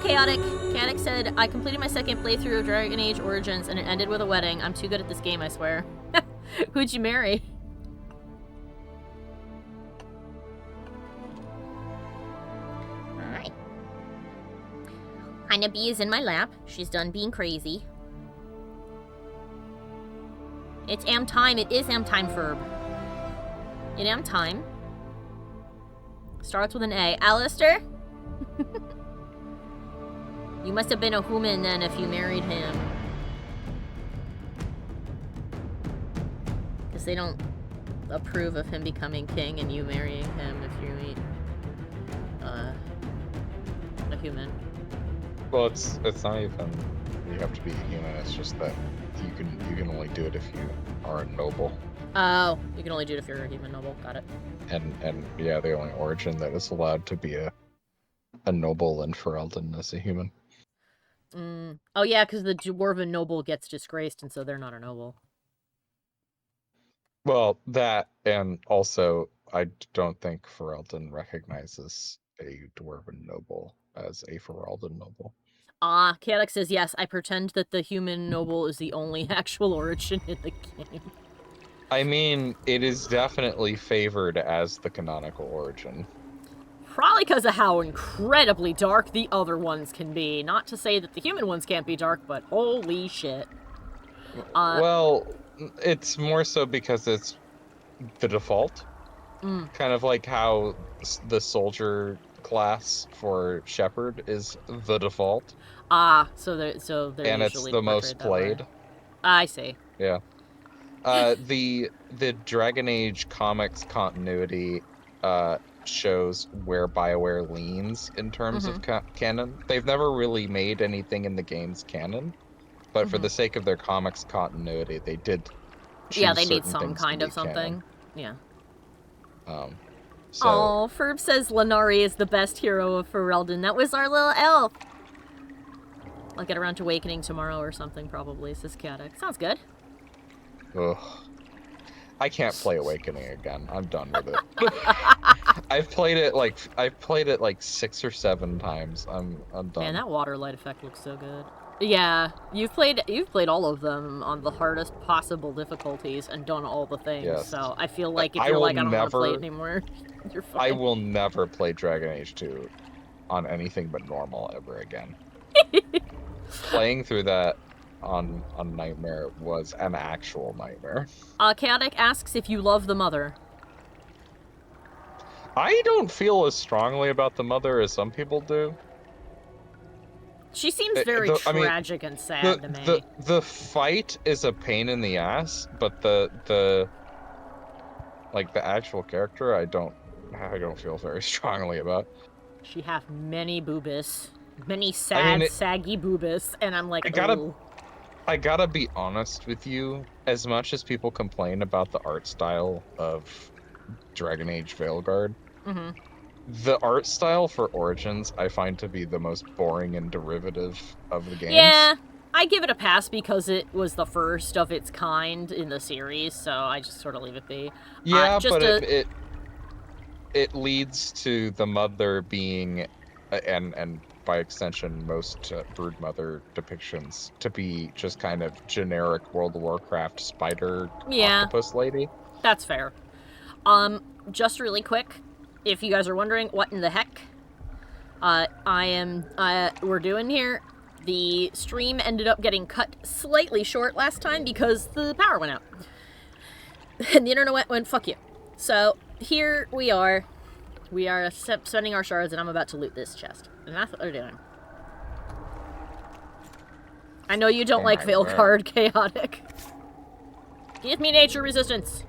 Chaotic. Chaotic said, I completed my second playthrough of Dragon Age Origins and it ended with a wedding. I'm too good at this game, I swear. Who'd you marry? Alright. Hanabi is in my lap. She's done being crazy. It's am time. It is am time, Ferb. It am time. Starts with an A. Alistair? You must have been a human then if you married him. Because they don't approve of him becoming king and you marrying him if you meet a human. Well, it's not even you have to be a human. It's just that you can only do it if you are a noble. Oh, you can only do it if you're a human noble. Got it. And yeah, the only origin that is allowed to be a noble in Ferelden is a human. Oh yeah, because the dwarven noble gets disgraced, and so they're not a noble. Well, that, and also, I don't think Ferelden recognizes a dwarven noble as a Ferelden noble. Chaotic says, yes, I pretend that the human noble is the only actual origin in the game. I mean, it is definitely favored as the canonical origin. Probably because of how incredibly dark the other ones can be. Not to say that the human ones can't be dark, but holy shit. Well, it's more so because it's the default. Kind of like how the soldier class for Shepherd is the default. So they're and it's the most played. I see. Yeah. The Dragon Age comics continuity shows where BioWare leans in terms of canon. They've never really made anything in the game's canon, but for the sake of their comics continuity, they did choose they need certain some things kind to of be something. canon. Yeah. So Oh, Ferb says Lenari is the best hero of Ferelden. That was our little elf. I'll get around to Awakening tomorrow or something, probably, says Chaotic. Sounds good. Ugh. I can't play Awakening again. I'm done with it. I've played it like 6 or 7 times. I'm done. Man, that water light effect looks so good. Yeah, you've played all of them on the hardest possible difficulties and done all the things. Yes. So I feel like if you're like, I don't want to play it anymore, you're fine. I will never play Dragon Age 2 on anything but normal ever again. Playing through that on Nightmare was an actual nightmare. Chaotic asks if you love the mother. I don't feel as strongly about the mother as some people do. She seems very tragic and sad to me. The fight is a pain in the ass, but the actual character I don't feel very strongly about. She have many boobas. Many sad, saggy boobas, and I'm like, I gotta be honest with you. As much as people complain about the art style of Dragon Age Veilguard, the art style for Origins I find to be the most boring and derivative of the games. Yeah, I give it a pass because it was the first of its kind in the series, so I just sort of leave it be. Yeah, but it leads to the mother being, and by extension, most Broodmother depictions to be just kind of generic World of Warcraft spider octopus lady. That's fair. Just really quick, if you guys are wondering what in the heck we're doing here, the stream ended up getting cut slightly short last time because the power went out. And the internet went, fuck you. So here we are. We are spending our shards, and I'm about to loot this chest. And that's what they're doing. I know you don't like Veilguard, Chaotic. Give me nature resistance.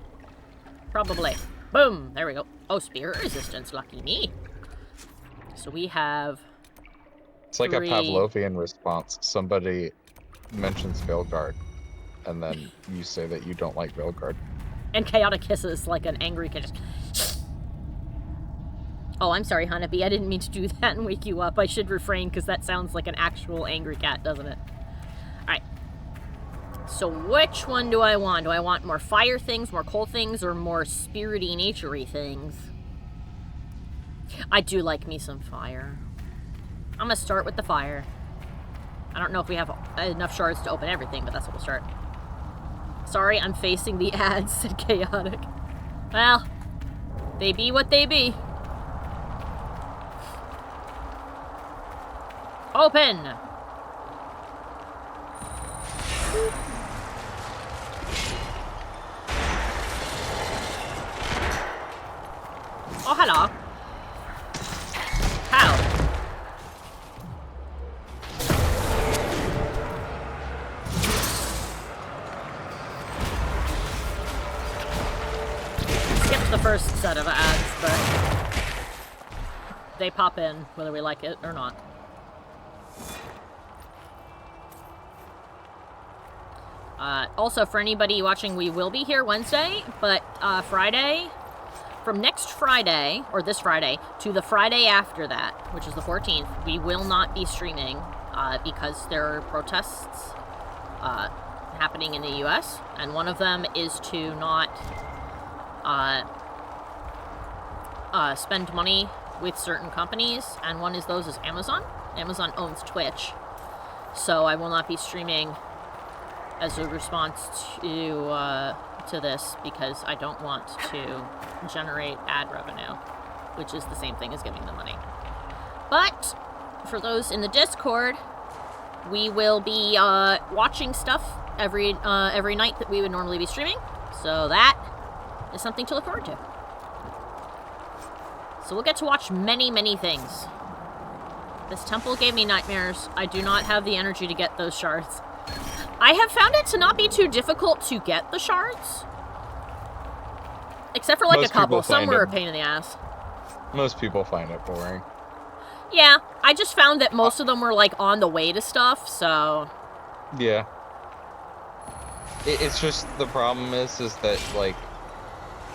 Probably. Boom. There we go. Oh, spirit resistance. Lucky me. So we have... It's like a Pavlovian response. Somebody mentions Veilguard, and then you say that you don't like Veilguard. And Chaotic hisses like an angry kid. Oh, I'm sorry, Hanabi. I didn't mean to do that and wake you up. I should refrain, because that sounds like an actual angry cat, doesn't it? Alright. So which one do I want? Do I want more fire things, more coal things, or more spirity, nature-y things? I do like me some fire. I'm gonna start with the fire. I don't know if we have enough shards to open everything, but that's what we'll start. Sorry, I'm facing the ads, said Chaotic. Well, they be what they be. Open! Oh, hello. How? Skipped the first set of ads, but they pop in whether we like it or not. Also, for anybody watching, we will be here Wednesday, but Friday, from next Friday, or this Friday, to the Friday after that, which is the 14th, we will not be streaming because there are protests happening in the US, and one of them is to not spend money with certain companies, and one is those is Amazon. Amazon owns Twitch, so I will not be streaming as a response to this, because I don't want to generate ad revenue, which is the same thing as giving them money. But for those in the Discord, we will be watching stuff every night that we would normally be streaming, so that is something to look forward to. So we'll get to watch many, many things. This temple gave me nightmares. I do not have the energy to get those shards. I have found it to not be too difficult to get the shards. Except for like a couple. Some were a pain in the ass. Most people find it boring. Yeah, I just found that most of them were like on the way to stuff, so... Yeah. It's just, the problem is that like,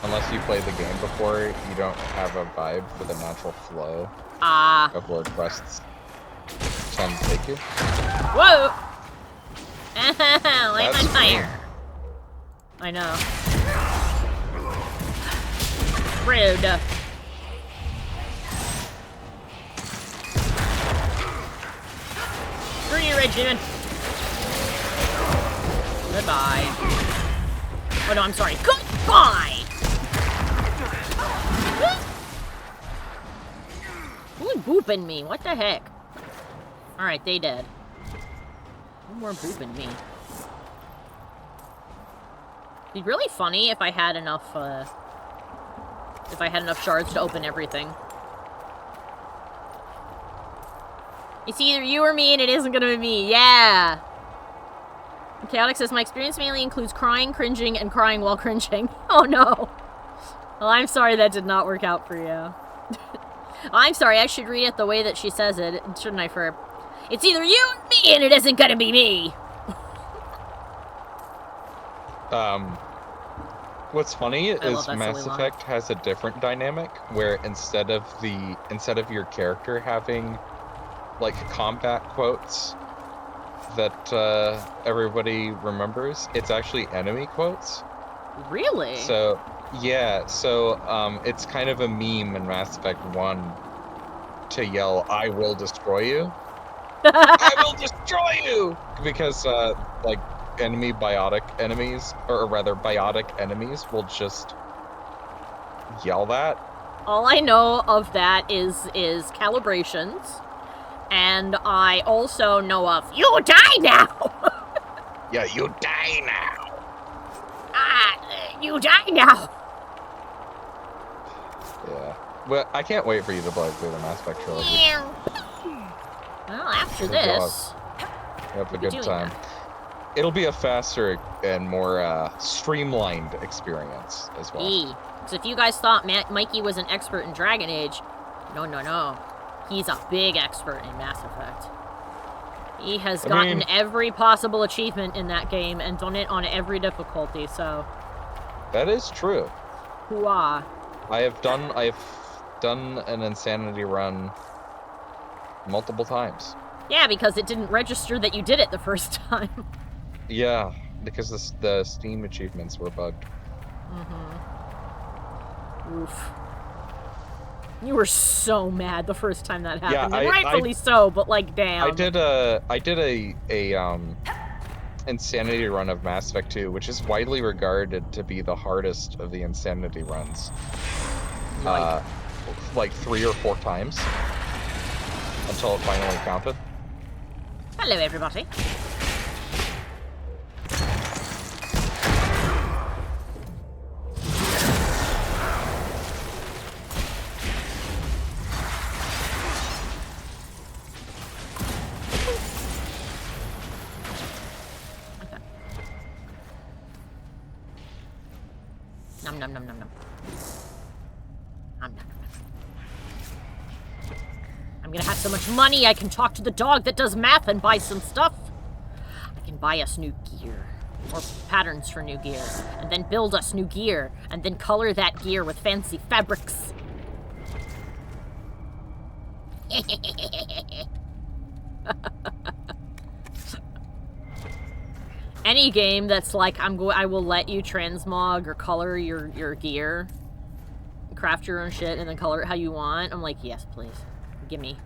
unless you played the game before, you don't have a vibe for the natural flow of where quests tend to take you. Whoa! Light on fire. I know. Rude. Screw you, Regiment. Goodbye. Oh no, I'm sorry. Goodbye! Who's booping me? What the heck? Alright, they dead. No more booping me. It'd be really funny if I had enough, shards to open everything. It's either you or me, and it isn't gonna be me. Yeah! Chaotic says, my experience mainly includes crying, cringing, and crying while cringing. Oh no! Well, I'm sorry that did not work out for you. I'm sorry, I should read it the way that she says it, shouldn't I, for... It's either you or me, and it isn't gonna be me! What's funny is Mass Effect has a different dynamic, where instead of your character having, like, combat quotes that everybody remembers, it's actually enemy quotes. Really? So, yeah, it's kind of a meme in Mass Effect 1 to yell, I will destroy you. I will destroy you! Because, like, biotic enemies will just yell that. All I know of that is calibrations, and I also know of, you die now! Yeah, you die now! You die now! Yeah. Well, I can't wait for you to play through the Mass Effect trilogy. Well, after this... Have a good time. It'll be a faster and more streamlined experience as well. So if you guys thought Mikey was an expert in Dragon Age, no. He's a big expert in Mass Effect. He has gotten every possible achievement in that game and done it on every difficulty, so... That is true. Hooah. I've done an Insanity run multiple times. Yeah, because it didn't register that you did it the first time. Yeah, because the Steam achievements were bugged. Mm-hmm. Oof. You were so mad the first time that happened. Yeah, And rightfully so, but like, damn. I did a insanity run of Mass Effect 2, which is widely regarded to be the hardest of the insanity runs. Like 3 or 4 times until it finally counted. Hello, everybody. Nom nom nom nom nom. Nom nom nom. I'm gonna have so much money I can talk to the dog that does math and buy some stuff. I can buy us new gear. Or patterns for new gear. And then build us new gear. And then color that gear with fancy fabrics. Any game that's like, I will let you transmog or color your gear, craft your own shit, and then color it how you want. I'm like, yes, please, gimme.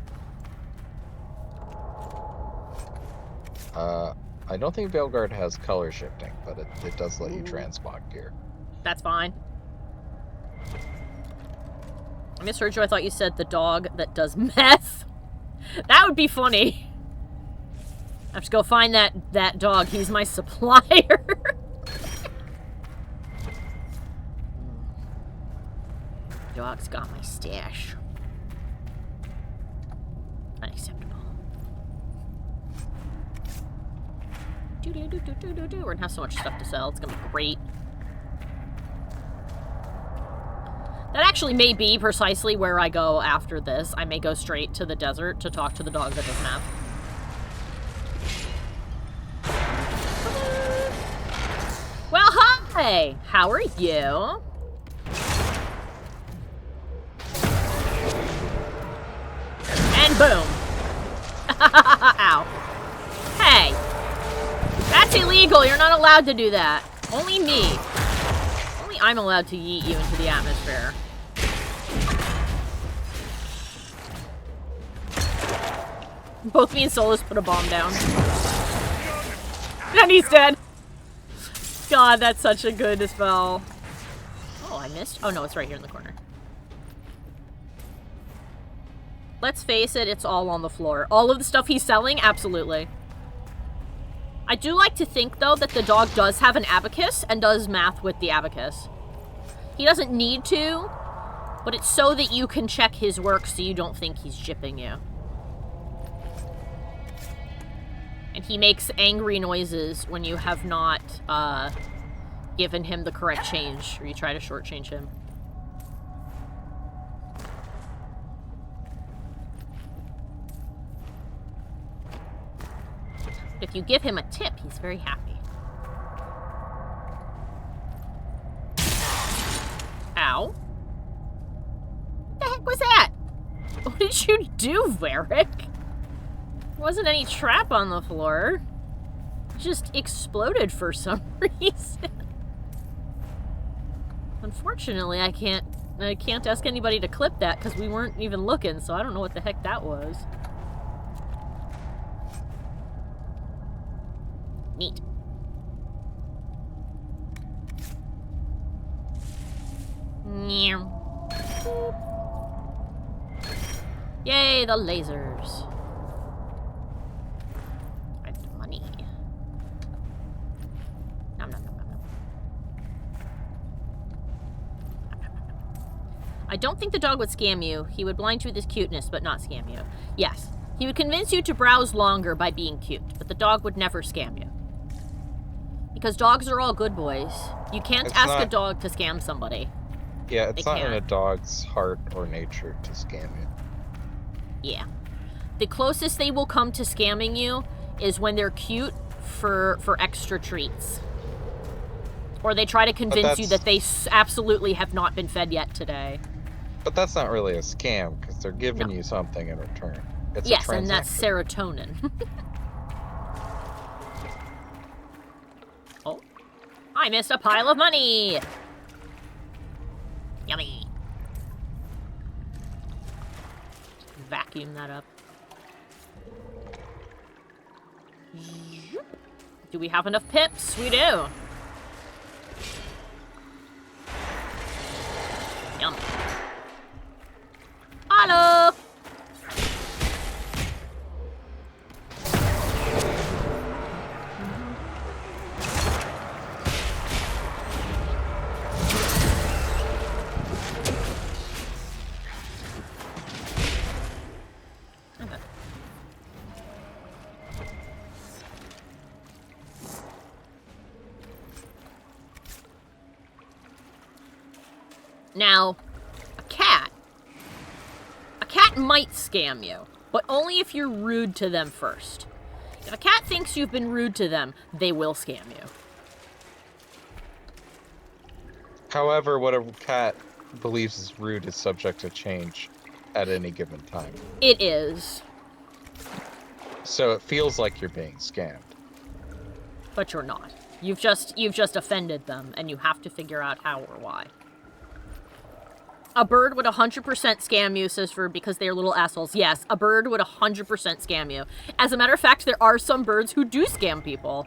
I don't think Veilguard has color shifting, but it does let you transmog gear. That's fine. I misheard you. I thought you said the dog that does meth. That would be funny. I have to go find that dog. He's my supplier. Dog's got my stash. Unacceptable. We're gonna have so much stuff to sell. It's gonna be great. That actually may be precisely where I go after this. I may go straight to the desert to talk to the dog that does math. Well, hi! How are you? And boom. Ow. Hey. That's illegal. You're not allowed to do that. Only me. Only I'm allowed to yeet you into the atmosphere. Both me and Solus put a bomb down. And he's dead. God, that's such a good spell. Oh, I missed. Oh, no, it's right here in the corner. Let's face it, it's all on the floor. All of the stuff he's selling, absolutely. I do like to think, though, that the dog does have an abacus and does math with the abacus. He doesn't need to, but it's so that you can check his work so you don't think he's gypping you. And he makes angry noises when you have not given him the correct change, or you try to shortchange him. But if you give him a tip, he's very happy. Ow. What the heck was that? What did you do, Varric? Wasn't any trap on the floor. It just exploded for some reason. Unfortunately, I can't ask anybody to clip that because we weren't even looking, so I don't know what the heck that was. Neat. Yay, the lasers. Money. Nom, nom, nom, nom, nom. I don't think the dog would scam you. He would blind you with his cuteness, but not scam you. Yes, he would convince you to browse longer by being cute, but the dog would never scam you. Because dogs are all good boys. You can't ask a dog to scam somebody. Yeah, it's not in a dog's heart or nature to scam you. Yeah. The closest they will come to scamming you is when they're cute for extra treats. Or they try to convince you that they absolutely have not been fed yet today. But that's not really a scam, because they're giving you something in return. It's yes, and that's serotonin. Oh. I missed a pile of money! Yummy. vacuum that up. Do we have enough pips? We do. Yum. Hello! Now, a cat might scam you, but only if you're rude to them first. If a cat thinks you've been rude to them, they will scam you. However, what a cat believes is rude is subject to change at any given time. It is. So it feels like you're being scammed. But you're not. You've just offended them, and you have to figure out how or why. A bird would 100% scam you, sister, because they're little assholes. Yes, a bird would 100% scam you. As a matter of fact, there are some birds who do scam people.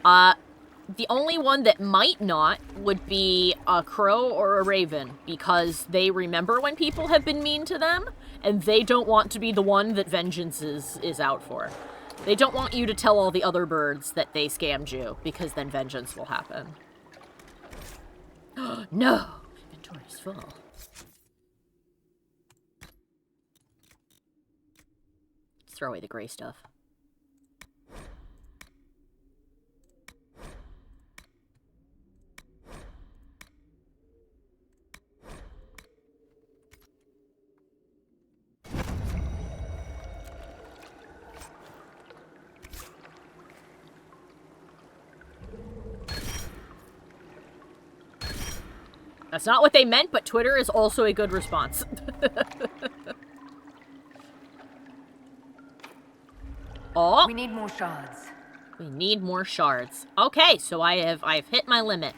The only one that might not would be a crow or a raven, because they remember when people have been mean to them, and they don't want to be the one that vengeance is out for. They don't want you to tell all the other birds that they scammed you, because then vengeance will happen. No! Inventory's full. Let's throw away the gray stuff. That's not what they meant, but Twitter is also a good response. Oh! We need more shards. We need more shards. Okay, so I've hit my limit.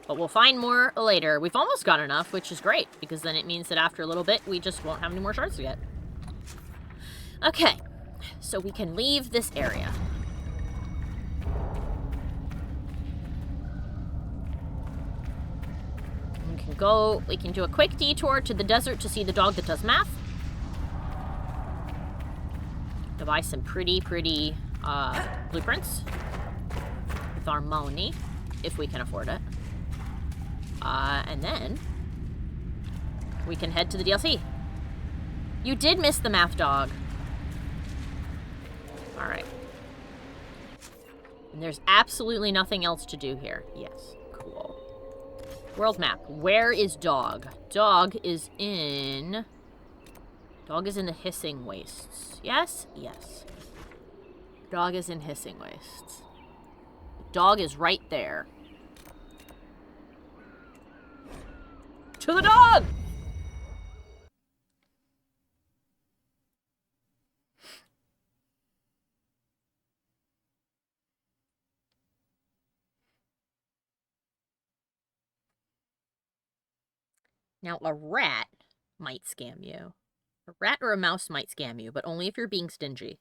But we'll find more later. We've almost got enough, which is great, because then it means that after a little bit, we just won't have any more shards to get. Okay, so we can leave this area. We can do a quick detour to the desert to see the dog that does math. To buy some pretty blueprints with our money, if we can afford it. And then we can head to the DLC. You did miss the math dog. Alright. And there's absolutely nothing else to do here. Yes. Cool. World map. Where is dog? Dog is in the hissing wastes. Yes? Yes. Dog is in hissing wastes. Dog is right there. To the dog! Now, a rat might scam you. A rat or a mouse might scam you, but only if you're being stingy.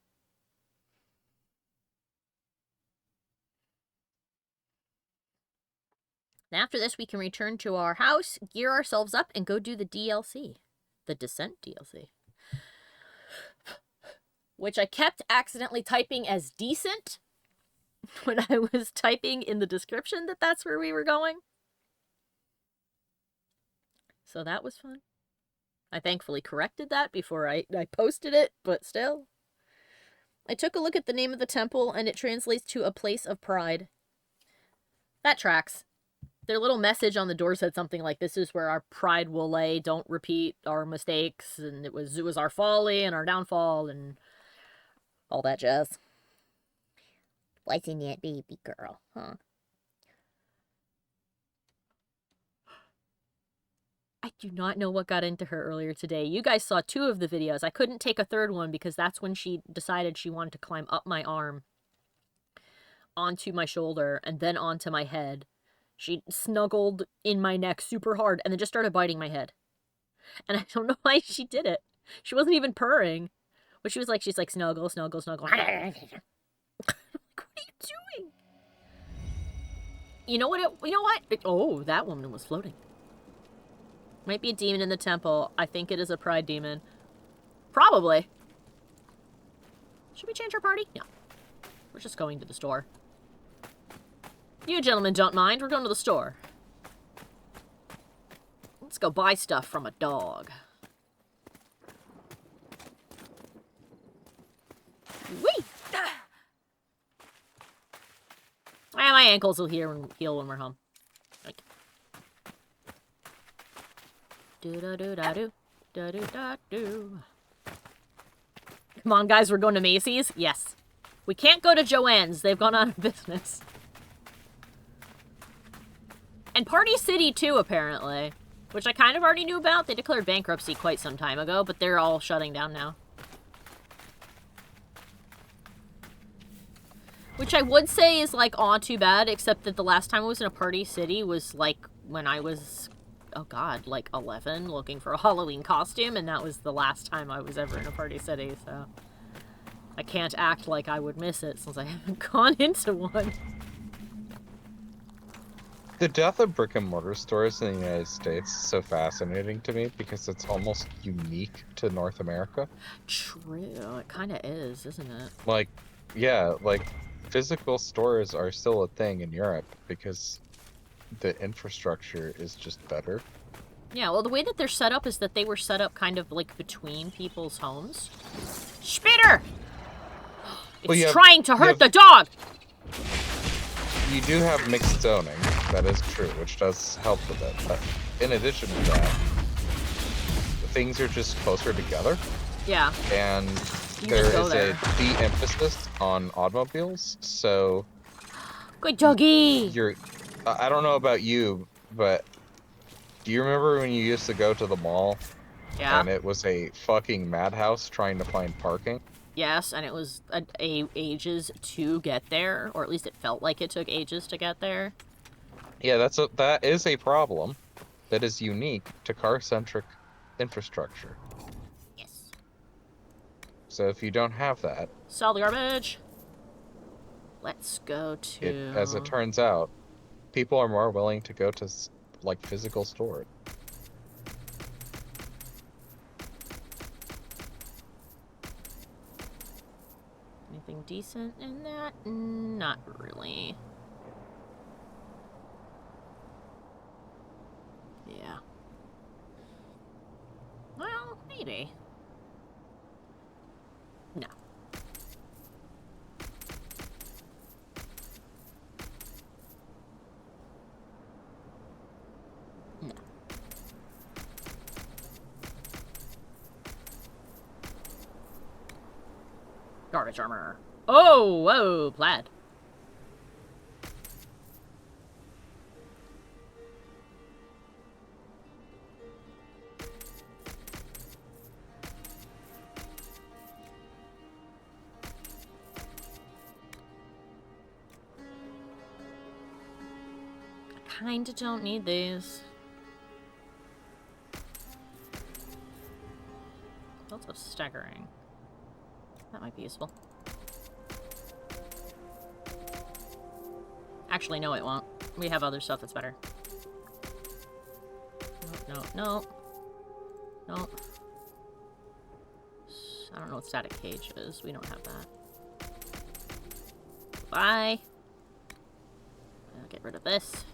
And after this, we can return to our house, gear ourselves up, and go do the DLC. The Descent DLC. Which I kept accidentally typing as decent when I was typing in the description that that's where we were going. So that was fun. I thankfully corrected that before I posted it, but still. I took a look at the name of the temple, and it translates to a place of pride. That tracks. Their little message on the door said something like, "This is where our pride will lay. Don't repeat our mistakes." And it was our folly and our downfall and all that jazz. Wasn't it, baby girl? Huh? I do not know what got into her earlier today. You guys saw 2 of the videos. I couldn't take a 3rd one because that's when she decided she wanted to climb up my arm, onto my shoulder, and then onto my head. She snuggled in my neck super hard and then just started biting my head. And I don't know why she did it. She wasn't even purring. But she's like, snuggle, snuggle, snuggle. What are you doing? You know what? Oh, that woman was floating. Might be a demon in the temple. I think it is a pride demon. Probably. Should we change our party? No. We're just going to the store. You gentlemen don't mind. We're going to the store. Let's go buy stuff from a dog. Whee! Ah, my ankles will heal when we're home. Like. Do-da-do-da-do. Da-do-da-do. Come on, guys, we're going to Macy's? Yes. We can't go to Joann's. They've gone out of business. And Party City, too, apparently. Which I kind of already knew about. They declared bankruptcy quite some time ago, but they're all shutting down now. Which I would say is, like, aw, too bad, except that the last time I was in a Party City was, like, when I was, oh god, like 11, looking for a Halloween costume, and that was the last time I was ever in a Party City, so I can't act like I would miss it since I haven't gone into one. The death of brick-and-mortar stores in the United States is so fascinating to me because it's almost unique to North America. True, it kind of is, isn't it? Like, yeah, like, physical stores are still a thing in Europe because the infrastructure is just better. Yeah, well, the way that they're set up is that they were set up kind of, like, between people's homes. Spitter! It's trying to hurt the dog! You do have mixed zoning, that is true, which does help with it. But in addition to that, things are just closer together. Yeah. And there is a de-emphasis on automobiles, so... Good doggy! I don't know about you, but do you remember when you used to go to the mall? Yeah. And it was a fucking madhouse trying to find parking? Yes, and it was ages to get there, or at least it felt like it took ages to get there. Yeah, that is a problem that is unique to car-centric infrastructure. Yes. So if you don't have that... Sell the garbage! Let's go to... As it turns out, people are more willing to go to, like, physical stores. Anything decent in that? Not really. Yeah. Well, maybe. No. No. Garbage armor. Oh, whoa, plaid. I kinda don't need these. Lots of staggering. That might be useful. Actually, no, it won't. We have other stuff that's better. No, no, no. No. I don't know what static cage is. We don't have that. Bye. I'll get rid of this.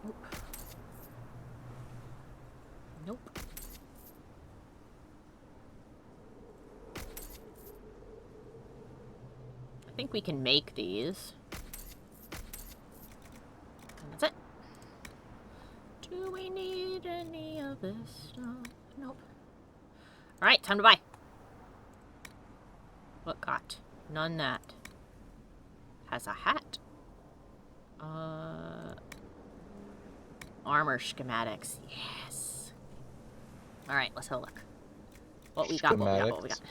Nope. Nope. I think we can make these. And that's it. Do we need any of this stuff? Nope. Alright, time to buy. What got? None that. Has a hat. Armor schematics. Yes. Alright, let's have a look. What we got, what we got, what we got.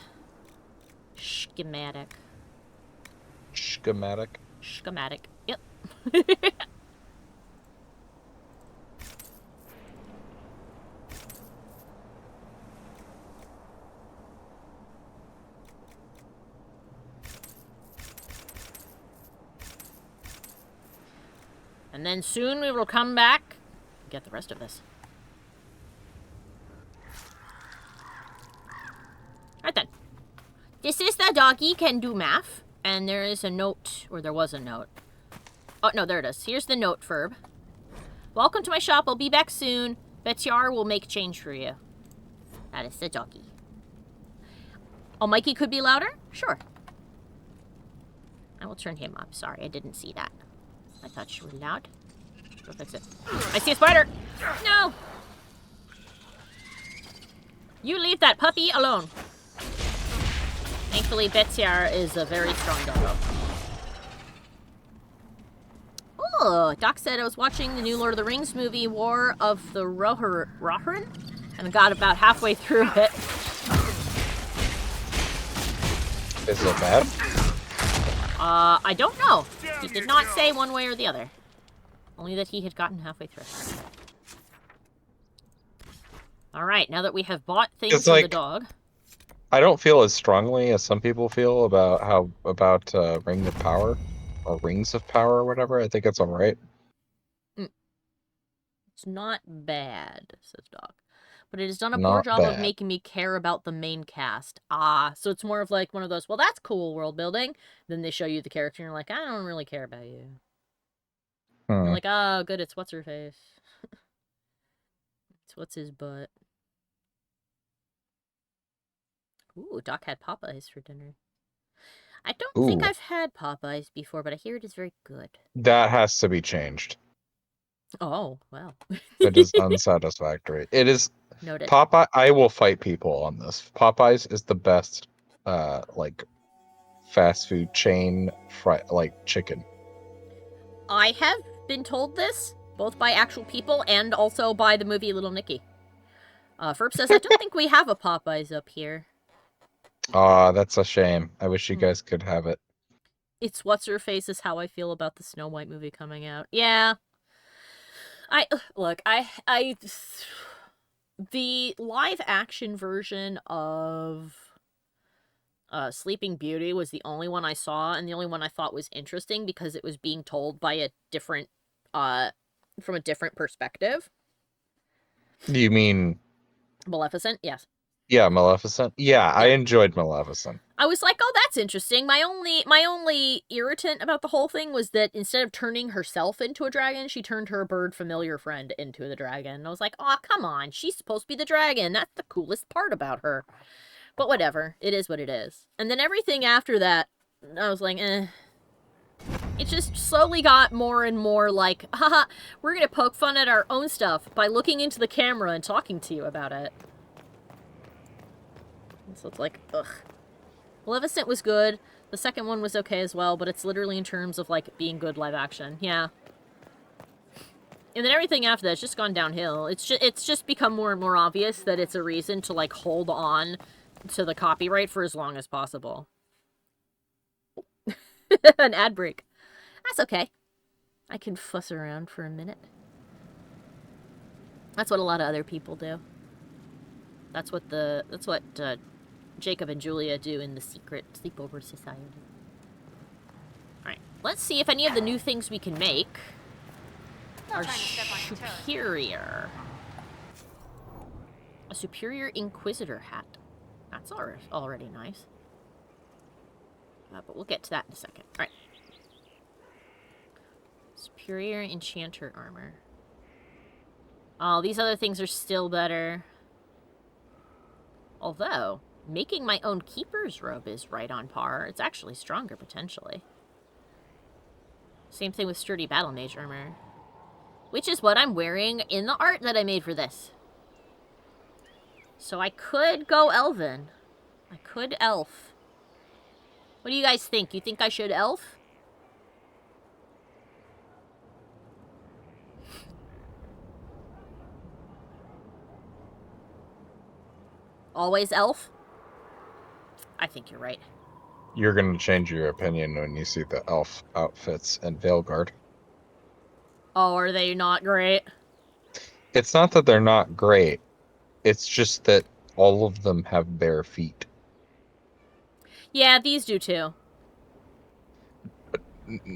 Schematic. Schematic. Schematic. Yep. And then soon we will come back and get the rest of this. Right then. This is the doggy can do math. And there is a note, or there was a note. Oh, no, there it is. Here's the note, Ferb. Welcome to my shop. I'll be back soon. Betiar will make change for you. That is the doggy. Oh, Mikey could be louder? Sure. I will turn him up. Sorry, I didn't see that. I thought you were loud. Go fix it. I see a spider! No! You leave that puppy alone. Thankfully, Betiar is a very strong doggo. Oh, Doc said I was watching the new Lord of the Rings movie, War of the Rohirrim, and I got about halfway through it. Is it bad? I don't know. He did not say one way or the other. Only that he had gotten halfway through. Alright, now that we have bought things for the dog. I don't feel as strongly as some people feel about Ring of Power. Or Rings of Power or whatever. I think it's alright. It's not bad, says Doc. But it has done a poor job of making me care about the main cast. So it's more of like one of those, well, that's cool world building. Then they show you the character and you're like, I don't really care about you. You're like, oh, good, it's what's-her-face. It's what's-his-butt. Ooh, Doc had Popeyes for dinner. I don't think I've had Popeyes before, but I hear it is very good. That has to be changed. Oh, wow. It is unsatisfactory. It is... Noted. Popeye, I will fight people on this. Popeyes is the best, like, fast food chain, chicken. I have been told this, both by actual people and also by the movie Little Nicky. Ferb says, I don't think we have a Popeyes up here. Aw, that's a shame. I wish you guys could have it. It's What's-Her-Face is how I feel about the Snow White movie coming out. Yeah. The live-action version of Sleeping Beauty was the only one I saw, and the only one I thought was interesting because it was being told by a different, from a different perspective. Do you mean... Maleficent? Yes. Yeah, Maleficent. Yeah, I enjoyed Maleficent. I was like, oh, that's interesting. My only irritant about the whole thing was that instead of turning herself into a dragon, she turned her bird familiar friend into the dragon. And I was like, oh, come on. She's supposed to be the dragon. That's the coolest part about her. But whatever. It is what it is. And then everything after that, I was like, eh. It just slowly got more and more like, haha, we're going to poke fun at our own stuff by looking into the camera and talking to you about it. So it's like, ugh. Maleficent was good. The second one was okay as well, but it's literally in terms of, like, being good live action. Yeah. And then everything after that has just gone downhill. It's just become more and more obvious that it's a reason to, like, hold on to the copyright for as long as possible. An ad break. That's okay. I can fuss around for a minute. That's what a lot of other people do. That's what Jacob and Julia do in the secret sleepover society. Alright, let's see if any of the new things we can make are superior. A superior Inquisitor hat. That's already nice. But we'll get to that in a second. Alright. Superior Enchanter armor. Oh, these other things are still better. Although, making my own Keeper's robe is right on par. It's actually stronger, potentially. Same thing with sturdy battle mage armor. Which is what I'm wearing in the art that I made for this. So I could go elven. I could elf. What do you guys think? You think I should elf? Always elf? I think you're right. You're going to change your opinion when you see the elf outfits and Veilguard. Oh, are they not great? It's not that they're not great. It's just that all of them have bare feet. Yeah, these do too.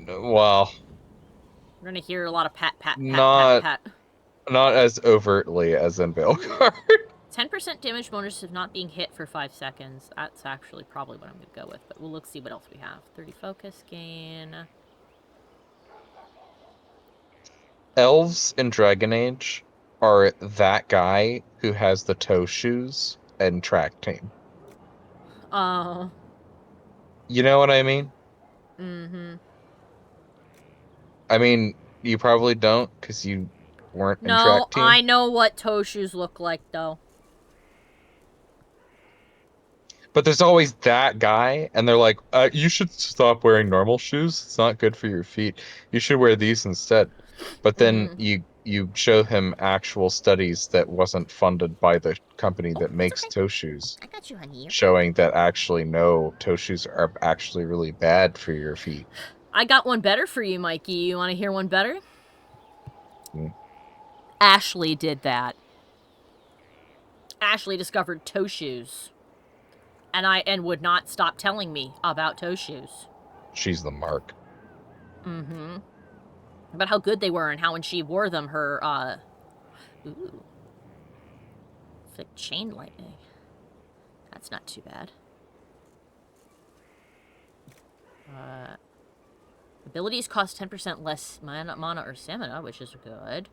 Well, We're gonna hear a lot of pat, pat, pat, pat, Not pat. not as overtly as in Belgard. 10% damage bonus of not being hit for 5 seconds. That's actually probably what I'm going to go with, but we'll see what else we have. 30 focus gain. Elves in Dragon Age are that guy who has the toe shoes and track team. Oh. You know what I mean? Mm-hmm. I mean, you probably don't because you weren't in No, track team. I know what toe shoes look like, though. But there's always that guy, and they're like, you should stop wearing normal shoes. It's not good for your feet. You should wear these instead. But then Mm-hmm. you show him actual studies that wasn't funded by the company Oh, that it's makes okay. toe shoes, I got you, honey. showing that actually no, toe shoes are actually really bad for your feet. I got one better for you, Mikey. You want to hear one better? Mm. Ashley did that. Ashley discovered toe shoes. And would not stop telling me about toe shoes. She's the mark. Mm-hmm. About how good they were and how when she wore them, her, ooh. Thick chain lightning. That's not too bad. Abilities cost 10% less mana or stamina, which is good.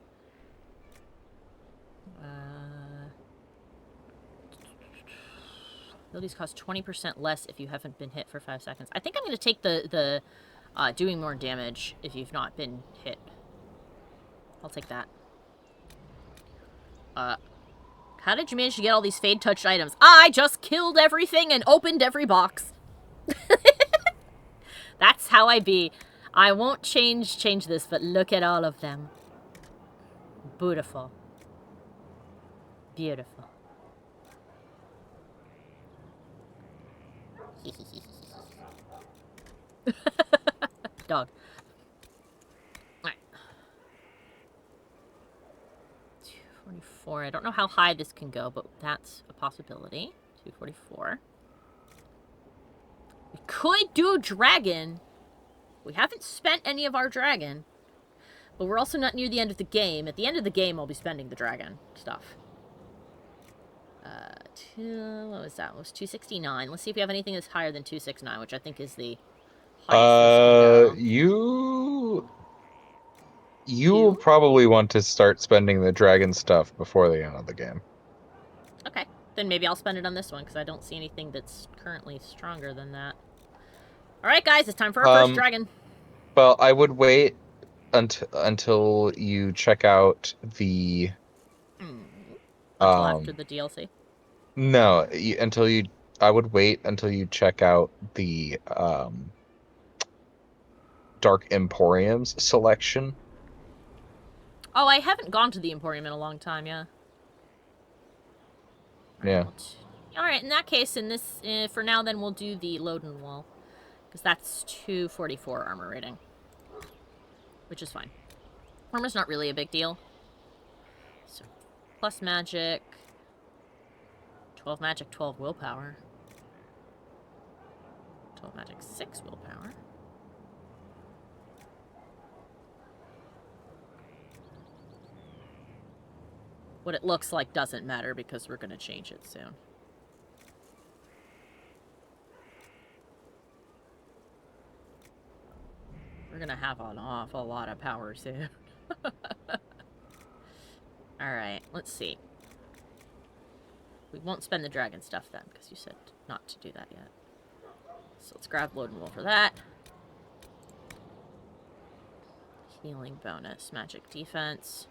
Abilities cost 20% less if you haven't been hit for 5 seconds. I think I'm going to take the doing more damage if you've not been hit. I'll take that. How did you manage to get all these fade-touched items? I just killed everything and opened every box. That's how I be. I won't change this, but look at all of them. Beautiful. Beautiful. Dog. Alright. 244. I don't know how high this can go, but that's a possibility. 244. We could do dragon. We haven't spent any of our dragon. But we're also not near the end of the game. At the end of the game, I'll be spending the dragon stuff. What was that? It was 269. Let's see if we have anything that's higher than 269, which I think is the highest this can go. You probably want to start spending the dragon stuff before the end of the game. Okay. Then maybe I'll spend it on this one, because I don't see anything that's currently stronger than that. Alright, guys, it's time for our first dragon. Well, I would wait until you check out the... Until after the DLC? No, I would wait until you check out the Dark Emporium's selection. Oh, I haven't gone to the Emporium in a long time, yeah. Yeah. Alright, in that case, for now, then we'll do the Loden Wall. Because that's 244 armor rating. Which is fine. Armor's not really a big deal. So, plus magic. 12 magic, 12 willpower. 12 magic, 6 willpower. What it looks like doesn't matter because we're going to change it soon. We're going to have an awful lot of power soon. Alright, let's see. We won't spend the dragon stuff then, because you said not to do that yet. So let's grab Load and Roll for that. Healing bonus, magic defense,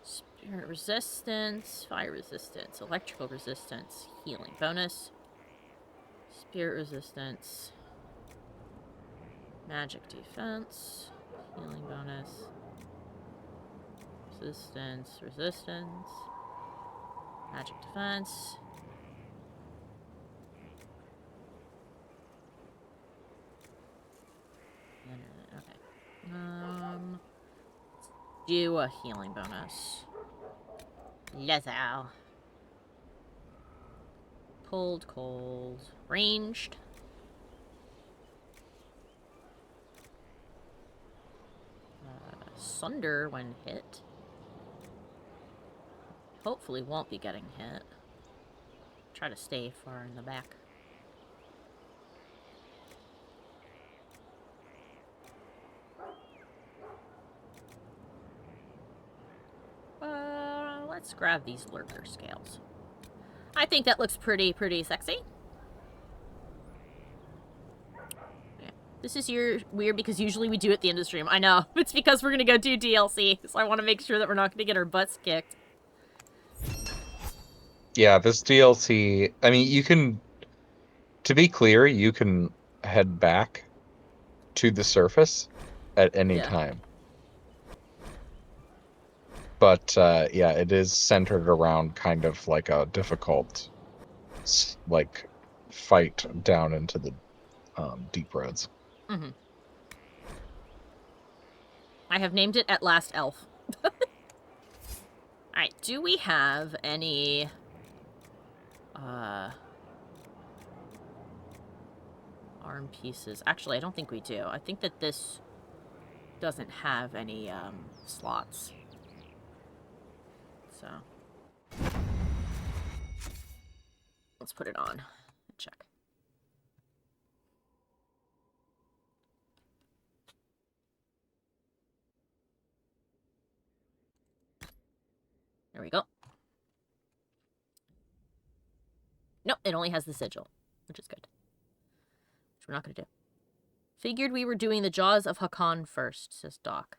spirit resistance, fire resistance, electrical resistance, healing bonus, spirit resistance, magic defense, healing bonus, resistance, magic defense. Okay. Do a healing bonus. Lezo. Pulled cold. Ranged. Sunder when hit. Hopefully won't be getting hit. Try to stay far in the back. Let's grab these lurker scales. I think that looks pretty sexy. Yeah. This is weird because usually we do it at the end of the stream. I know. It's because we're going to go do DLC, so I want to make sure that we're not going to get our butts kicked. Yeah, this DLC, I mean, you can, to be clear, you can head back to the surface at any time. But, yeah, it is centered around kind of like a difficult, like, fight down into the deep roads. Mm-hmm. I have named it At Last Elf. Alright, do we have any... arm pieces? Actually, I don't think we do. I think that this doesn't have any, slots. So... let's put it on and check. There we go. Nope, it only has the sigil, which is good. Which we're not going to do. Figured we were doing the Jaws of Hakan first, says Doc.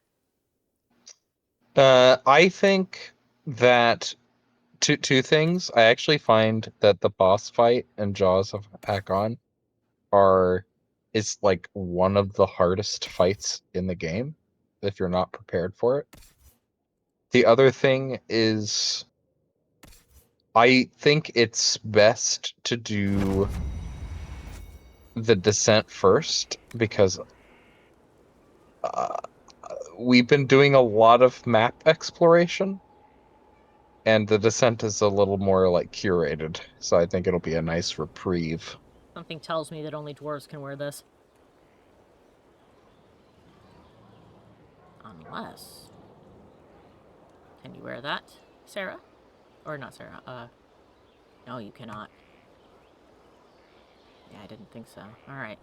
I think that two things. I actually find that the boss fight in Jaws of Hakan is like one of the hardest fights in the game if you're not prepared for it. The other thing is I think it's best to do the descent first because we've been doing a lot of map exploration and the descent is a little more like curated, so I think it'll be a nice reprieve. Something tells me that only dwarves can wear this. Unless... can you wear that, Sarah? Or not Sarah, no, you cannot. Yeah, I didn't think so. Alright.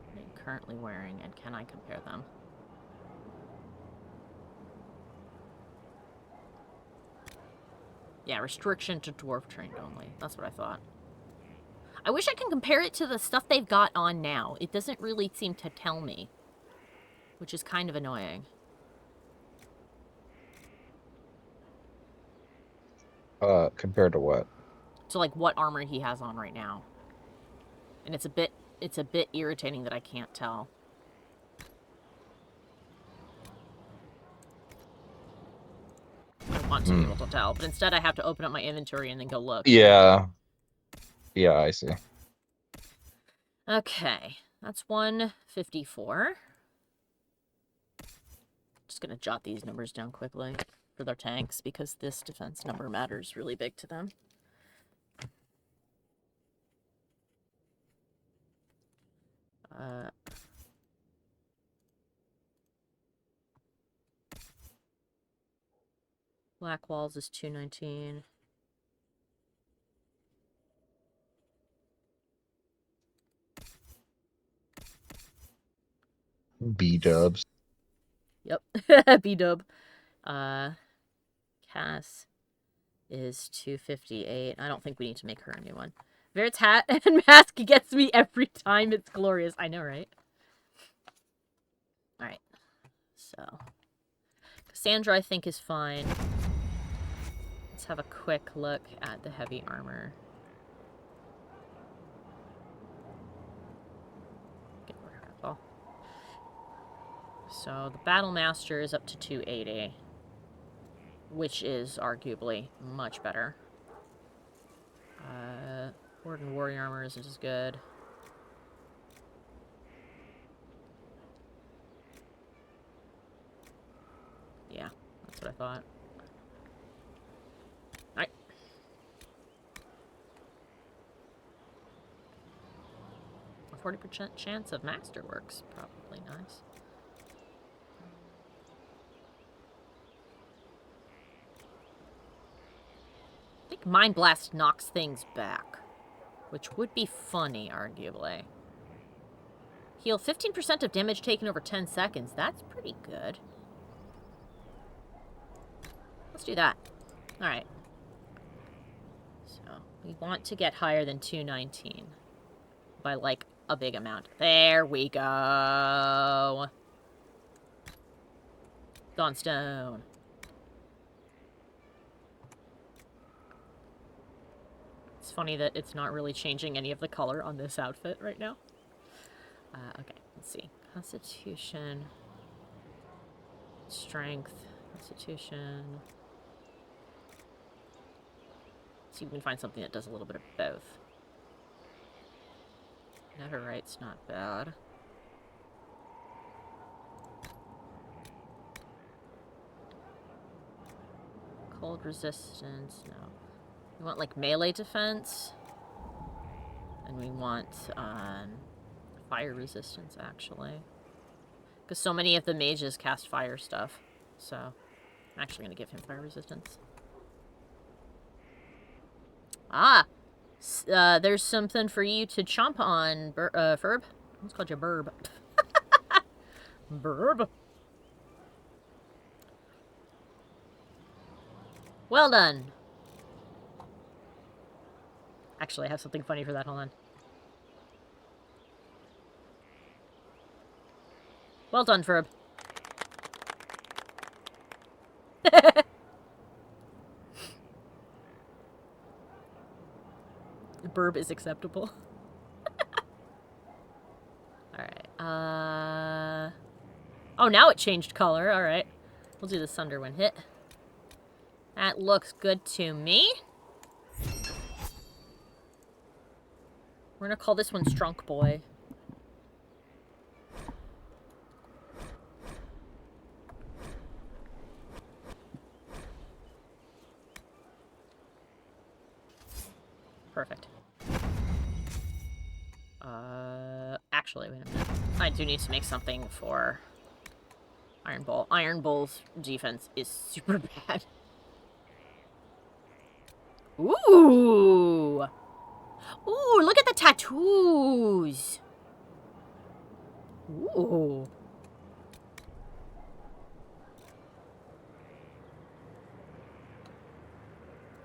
What are you currently wearing, and can I compare them? Yeah, restriction to dwarf trained only. That's what I thought. I wish I can compare it to the stuff they've got on now. It doesn't really seem to tell me. Which is kind of annoying. Compared to what? So, like, what armor he has on right now. And it's a bit irritating that I can't tell. I want to be able to tell, but instead I have to open up my inventory and then go look. Yeah. Yeah, I see. Okay, that's 154. Just gonna jot these numbers down quickly for their tanks because this defense number matters really big to them. Black Walls is 219. B-dubs. Yep, B-dub. Cass is 258. I don't think we need to make her a new one. Vert's hat and mask gets me every time. It's glorious. I know, right? Alright. So. Cassandra, I think, is fine. Let's have a quick look at the heavy armor. Get more careful. So, the Battle Master is up to 280. Which is arguably much better. Warden Warrior Armor is as good. Yeah, that's what I thought. Alright. 40% chance of masterworks. Probably nice. I think Mind Blast knocks things back, which would be funny, arguably. Heal 15% of damage taken over 10 seconds. That's pretty good. Let's do that. Alright. So, we want to get higher than 219. By, like, a big amount. There we go. Dawnstone. It's funny that it's not really changing any of the color on this outfit right now. Okay, let's see. Constitution. Strength. Constitution. Let's see if we can find something that does a little bit of both. Netherite's not bad. Cold resistance, no. We want, like, melee defense. And we want, fire resistance, actually. Because so many of the mages cast fire stuff. So, I'm actually going to give him fire resistance. Ah! There's something for you to chomp on, Ferb. I almost called you Burb. Burb. Well done. Actually, I have something funny for that. Hold on. Well done, Ferb. Burb is acceptable. Alright, oh, now it changed color. Alright. We'll do the Sunder when hit. That looks good to me. We're gonna call this one Strunk Boy. Perfect. Actually, wait a minute. I do need to make something for Iron Bull. Iron Bull's defense is super bad. Ooh! Ooh, look at the tattoos! Ooh.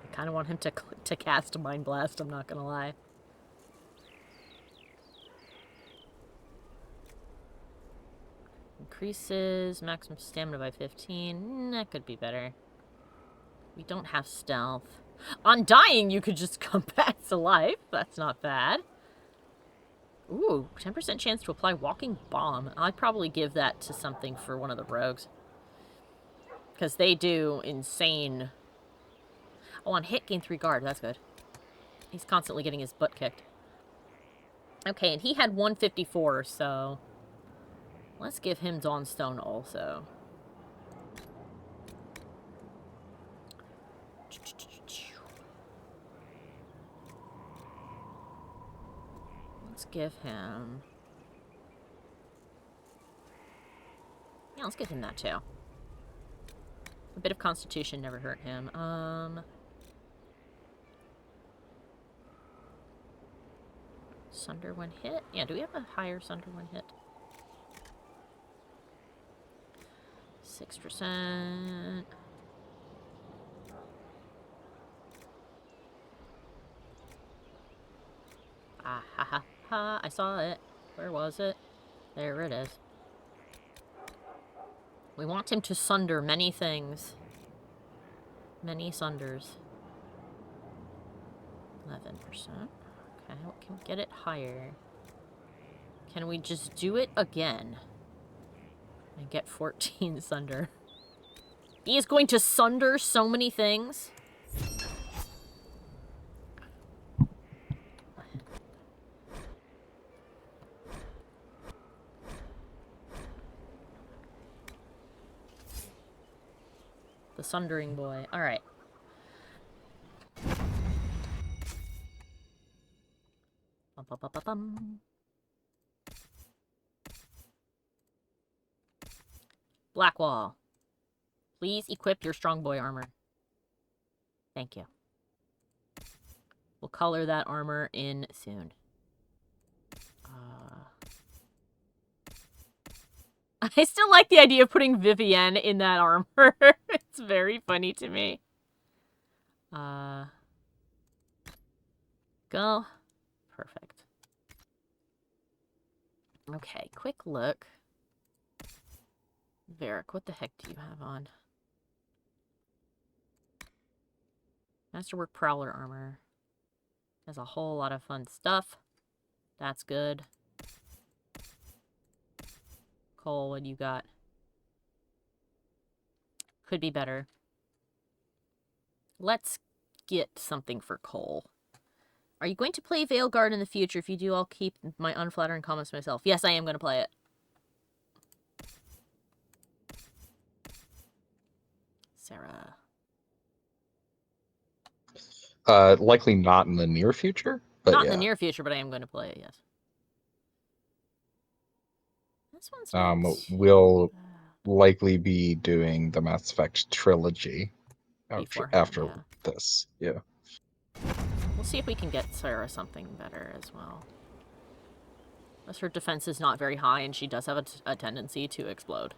I kind of want him to cast Mind Blast, I'm not gonna lie. Increases maximum stamina by 15. That could be better. We don't have stealth. On dying, you could just come back to life. That's not bad. Ooh, 10% chance to apply Walking Bomb. I'd probably give that to something for one of the rogues. Because they do insane... Oh, on hit, gain 3 guard. That's good. He's constantly getting his butt kicked. Okay, and he had 154, so... Let's give him Dawnstone also. Let's give him... Yeah, let's give him that too. A bit of Constitution never hurt him. Sunder when hit? Yeah, do we have a higher Sunder when hit? 6%. Ah, ha, ha, ha. I saw it. Where was it? There it is. We want him to sunder many things. Many sunders. 11%. Okay, can we get it higher? Can we just do it again? And get 14 sunder. He is going to sunder so many things. The sundering boy. Alright. Blackwall. Please equip your strong boy armor. Thank you. We'll color that armor in soon. I still like the idea of putting Vivienne in that armor. It's very funny to me. Go. Perfect. Okay, quick look. Varric, what the heck do you have on? Masterwork Prowler armor. Has a whole lot of fun stuff. That's good. Cole, what do you got? Could be better. Let's get something for Cole. Are you going to play Veilguard in the future? If you do, I'll keep my unflattering comments to myself. Yes, I am going to play it. Sarah. Likely not in the near future, but not yeah. in the near future, but I am going to play it, yes. This one's not we'll likely be doing the Mass Effect trilogy after this. Yeah. We'll see if we can get Sarah something better as well. Unless her defense is not very high and she does have a tendency to explode.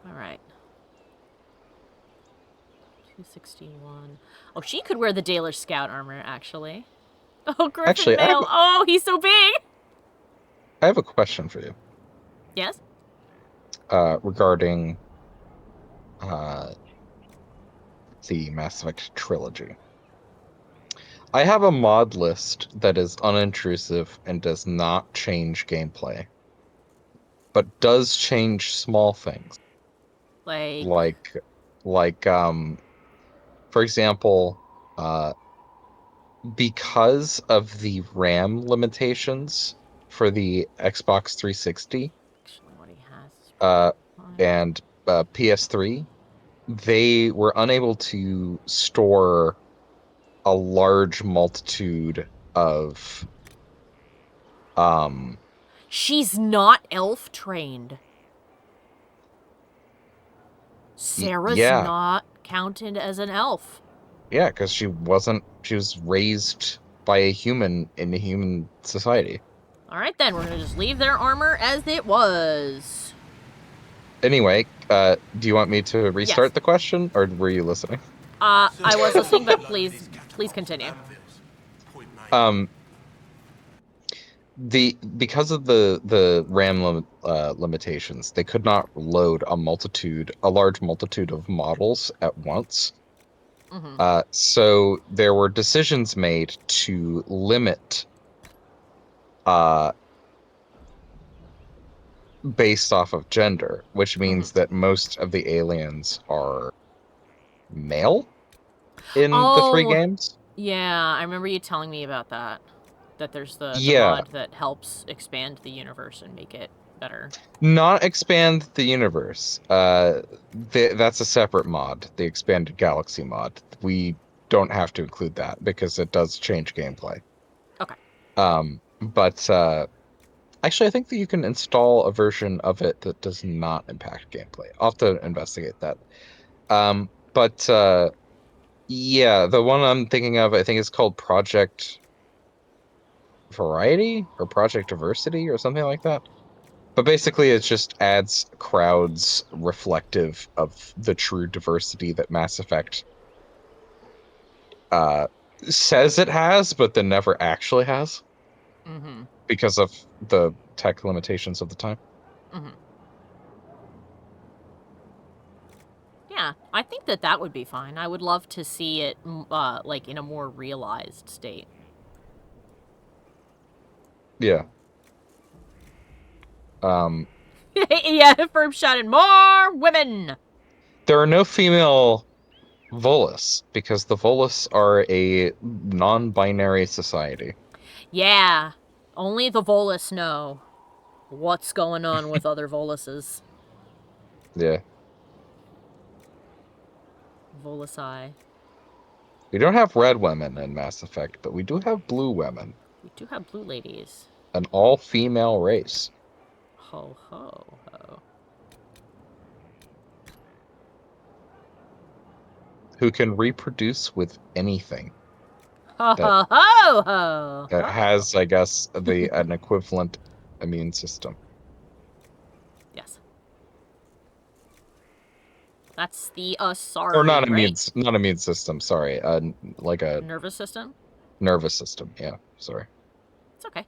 Alright. 261. Oh, she could wear the Daler Scout armor, actually. Oh, Griffin Mail. Oh, he's so big! I have a question for you. Yes? Regarding the Mass Effect trilogy. I have a mod list that is unintrusive and does not change gameplay, but does change small things. Like, for example, because of the RAM limitations for the Xbox 360 and PS3, they were unable to store a large multitude of She's not elf trained. Sarah's not counted as an elf. Yeah, because she was raised by a human in a human society. Alright then, we're gonna just leave their armor as it was. Anyway, do you want me to restart the question, or were you listening? I was listening, but please continue. Because of the RAM limitations, they could not load a large multitude of models at once. Mm-hmm. So there were decisions made to limit based off of gender, which means that most of the aliens are male in the 3 games. Yeah, I remember you telling me about that. That there's the mod that helps expand the universe and make it better. Not expand the universe. That's a separate mod, the expanded galaxy mod. We don't have to include that because it does change gameplay. Okay. But actually, I think that you can install a version of it that does not impact gameplay. I'll have to investigate that. But yeah, the one I'm thinking of, I think it's called Project Variety or Project Diversity or something like that. But basically, it just adds crowds reflective of the true diversity that Mass Effect says it has, but then never actually has. Mm-hmm. Because of the tech limitations of the time. Mm-hmm. Yeah, I think that would be fine. I would love to see it, like, in a more realized state. Yeah. Yeah, firm shot and more women! There are no female Volus, because the Volus are a non-binary society. Yeah, only the Volus know what's going on with other Voluses. Yeah. Volusi. We don't have red women in Mass Effect, but we do have blue women. We do have blue ladies. An all-female race. Ho, ho, ho. Who can reproduce with anything Ho, that ho, ho, ho. that Ho. has, I guess, an equivalent immune system. Yes. That's the sorry, Or not right? immune system, sorry. Like a Nervous system? nervous system, yeah, sorry. It's okay.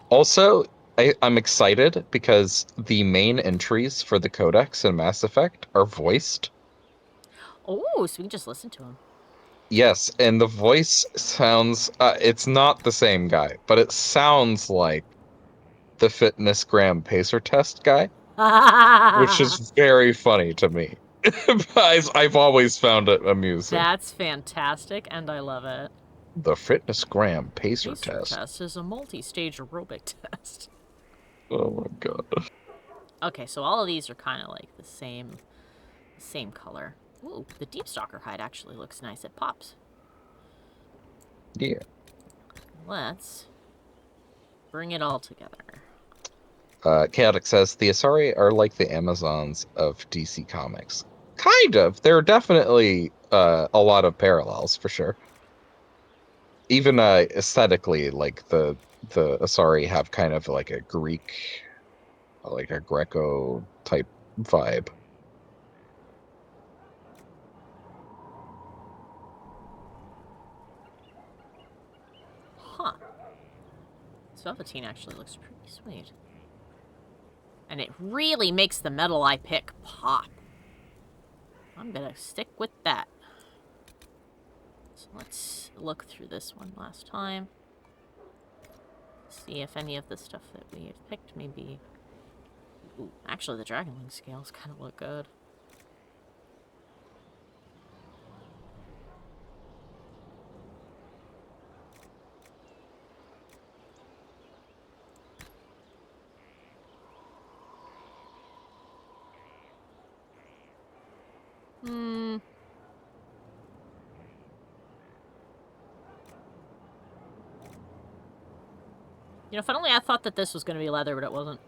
Also, I'm excited because the main entries for the Codex in Mass Effect are voiced. Oh, so we can just listen to him. Yes, and the voice sounds, it's not the same guy, but it sounds like the fitness gram pacer test guy, which is very funny to me. I've always found it amusing. That's fantastic, and I love it. The fitness gram pacer Pacer test. test is a multi-stage aerobic test. Oh my god. Okay, so all of these are kind of like the same color. Ooh, the deep stalker hide actually looks nice. It pops. Yeah. Let's bring it all together. Chaotic says the Asari are like the Amazons of DC Comics. Kind of. There are definitely a lot of parallels for sure. Even aesthetically, like the Asari have kind of like a Greek, like a Greco type vibe. Huh. Velveteen actually looks pretty sweet. And it really makes the metal I pick pop. I'm gonna stick with that. So let's look through this one last time. See if any of the stuff that we have picked maybe... Ooh, actually the Dragonling scales kind of look good. Hmm. You know, funnily I thought that this was going to be leather, but it wasn't.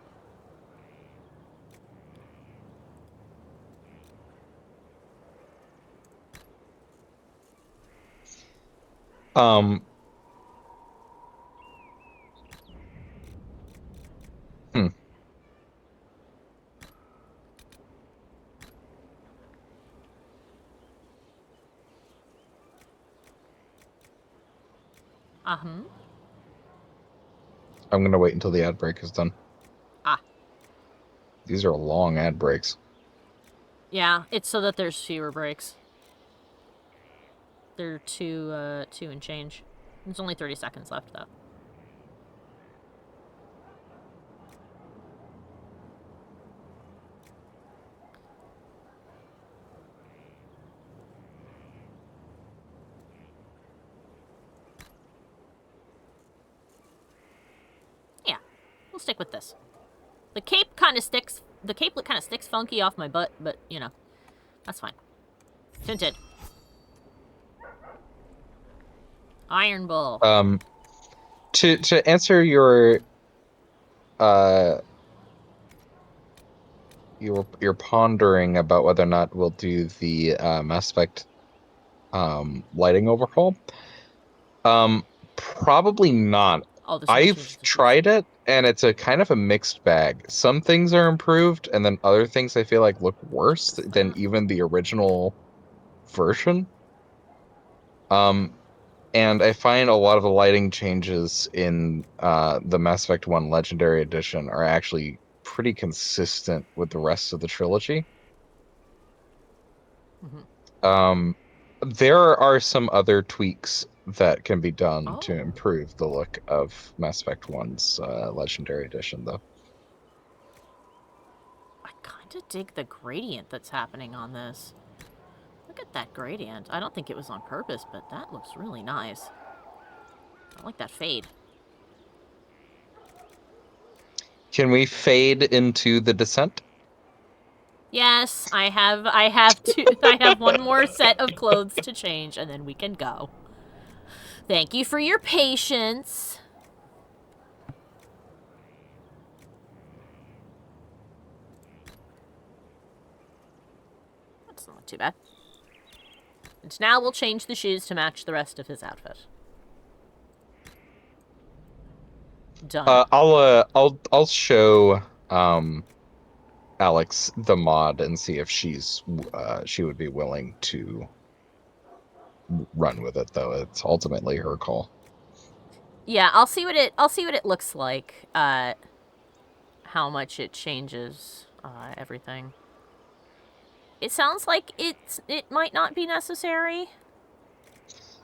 Um. Hmm. Uh-huh. I'm gonna wait until the ad break is done. Ah. These are long ad breaks. Yeah, it's so that there's fewer breaks. They're two and change. There's only 30 seconds left, though. Yeah, we'll stick with this. The cape kind of sticks. The capelet kind of sticks funky off my butt, but you know, that's fine. Tinted. Iron Bull. To answer your uh you're pondering about whether or not we'll do the Mass Effect lighting overhaul. Probably not. Oh, there's so many changes I've to choose. tried it and it's a kind of a mixed bag. Some things are improved and then other things I feel like look worse than even the original version. And I find a lot of the lighting changes in the Mass Effect 1 Legendary Edition are actually pretty consistent with the rest of the trilogy. Mm-hmm. There are some other tweaks that can be done to Oh. improve the look of Mass Effect 1's Legendary Edition, though. I kind of dig the gradient that's happening on this. Look at that gradient. I don't think it was on purpose, but that looks really nice. I like that fade. Can we fade into the descent? Yes, I have two. I have one more set of clothes to change, and then we can go. Thank you for your patience. That's not too bad. And now we'll change the shoes to match the rest of his outfit. Done. I'll show Alex the mod and see if she would be willing to run with it, though it's ultimately her call. Yeah, I'll see what it looks like. How much it changes everything. It sounds like it might not be necessary.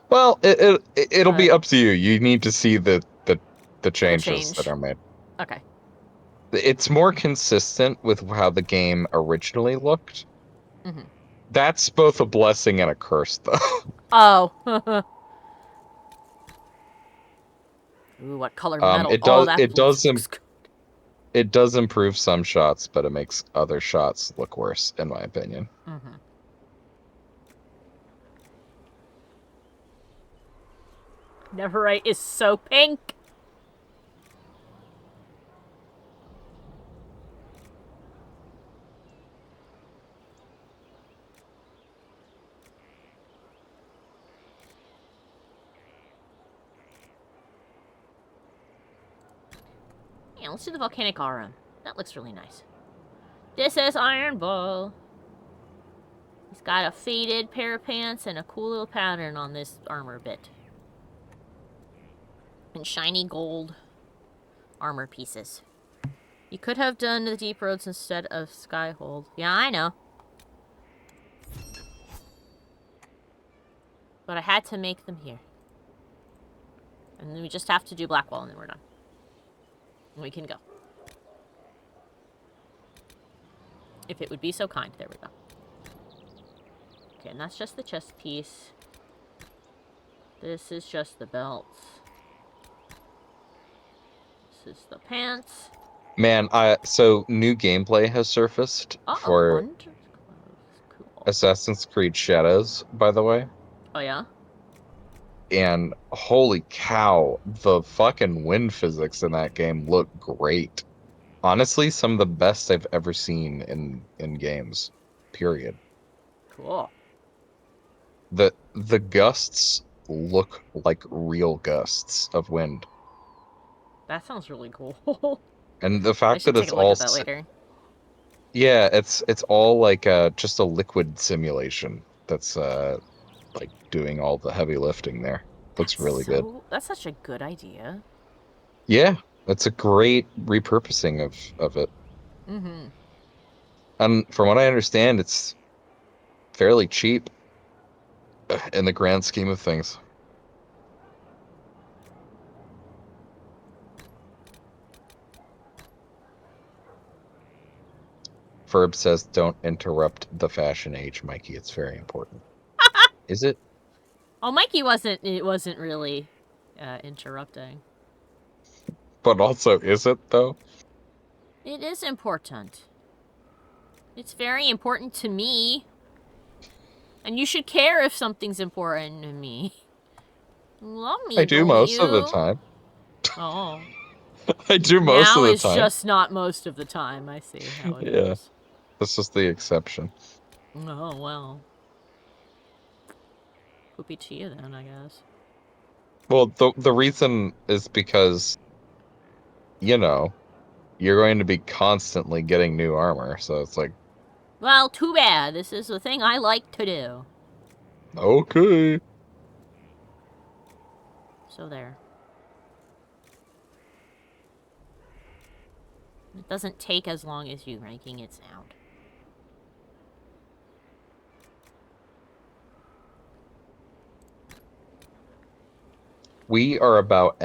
Well, it'll be But up to you. You need to see the changes that change. are made. Okay. It's more consistent with how the game originally looked. Mm-hmm. That's both a blessing and a curse, though. Oh. Ooh, what color metal? It Oh, does that it does looks good. it does improve some shots, but it makes other shots look worse, in my opinion. Mm-hmm. Neverite is so pink. Yeah, let's do the volcanic aura. That looks really nice. This is Iron Bull. He's got a faded pair of pants and a cool little pattern on this armor bit. And shiny gold armor pieces. You could have done the deep roads instead of Skyhold. Yeah, I know. But I had to make them here. And then we just have to do Blackwall and then we're done. And we can go. If it would be so kind. There we go. Okay, and that's just the chest piece. This is just the belts. This is the pants. Man, so new gameplay has surfaced Oh, for Hunter's Clothes. Cool. Assassin's Creed Shadows, by the way. Oh, yeah? And holy cow, the fucking wind physics in that game look great. Honestly, some of the best I've ever seen in games. Period. Cool. The gusts look like real gusts of wind. That sounds really cool. And the I fact should that take it's a look all at that later. yeah, it's all like just a liquid simulation that's like doing all the heavy lifting there. Looks really good. That's such a good idea. Yeah, it's a great repurposing of it. Mm-hmm. And from what I understand, it's fairly cheap in the grand scheme of things. Ferb says, "Don't interrupt the fashion age, Mikey. It's very important." Is it? Oh, Mikey wasn't really interrupting. But also, is it though? It is important. It's very important to me. And you should care if something's important to me. Love I me, do don't most of the you? time. Oh. I do most of Now the is time. just not most of the time. I see how it Yeah, is. this is the exception. Oh, well. Poopy to you then, I guess. Well, the reason is because, you know, you're going to be constantly getting new armor, so it's like, Well, too bad. This is the thing I like to do. okay. So there. It doesn't take as long as you making it sound. We are about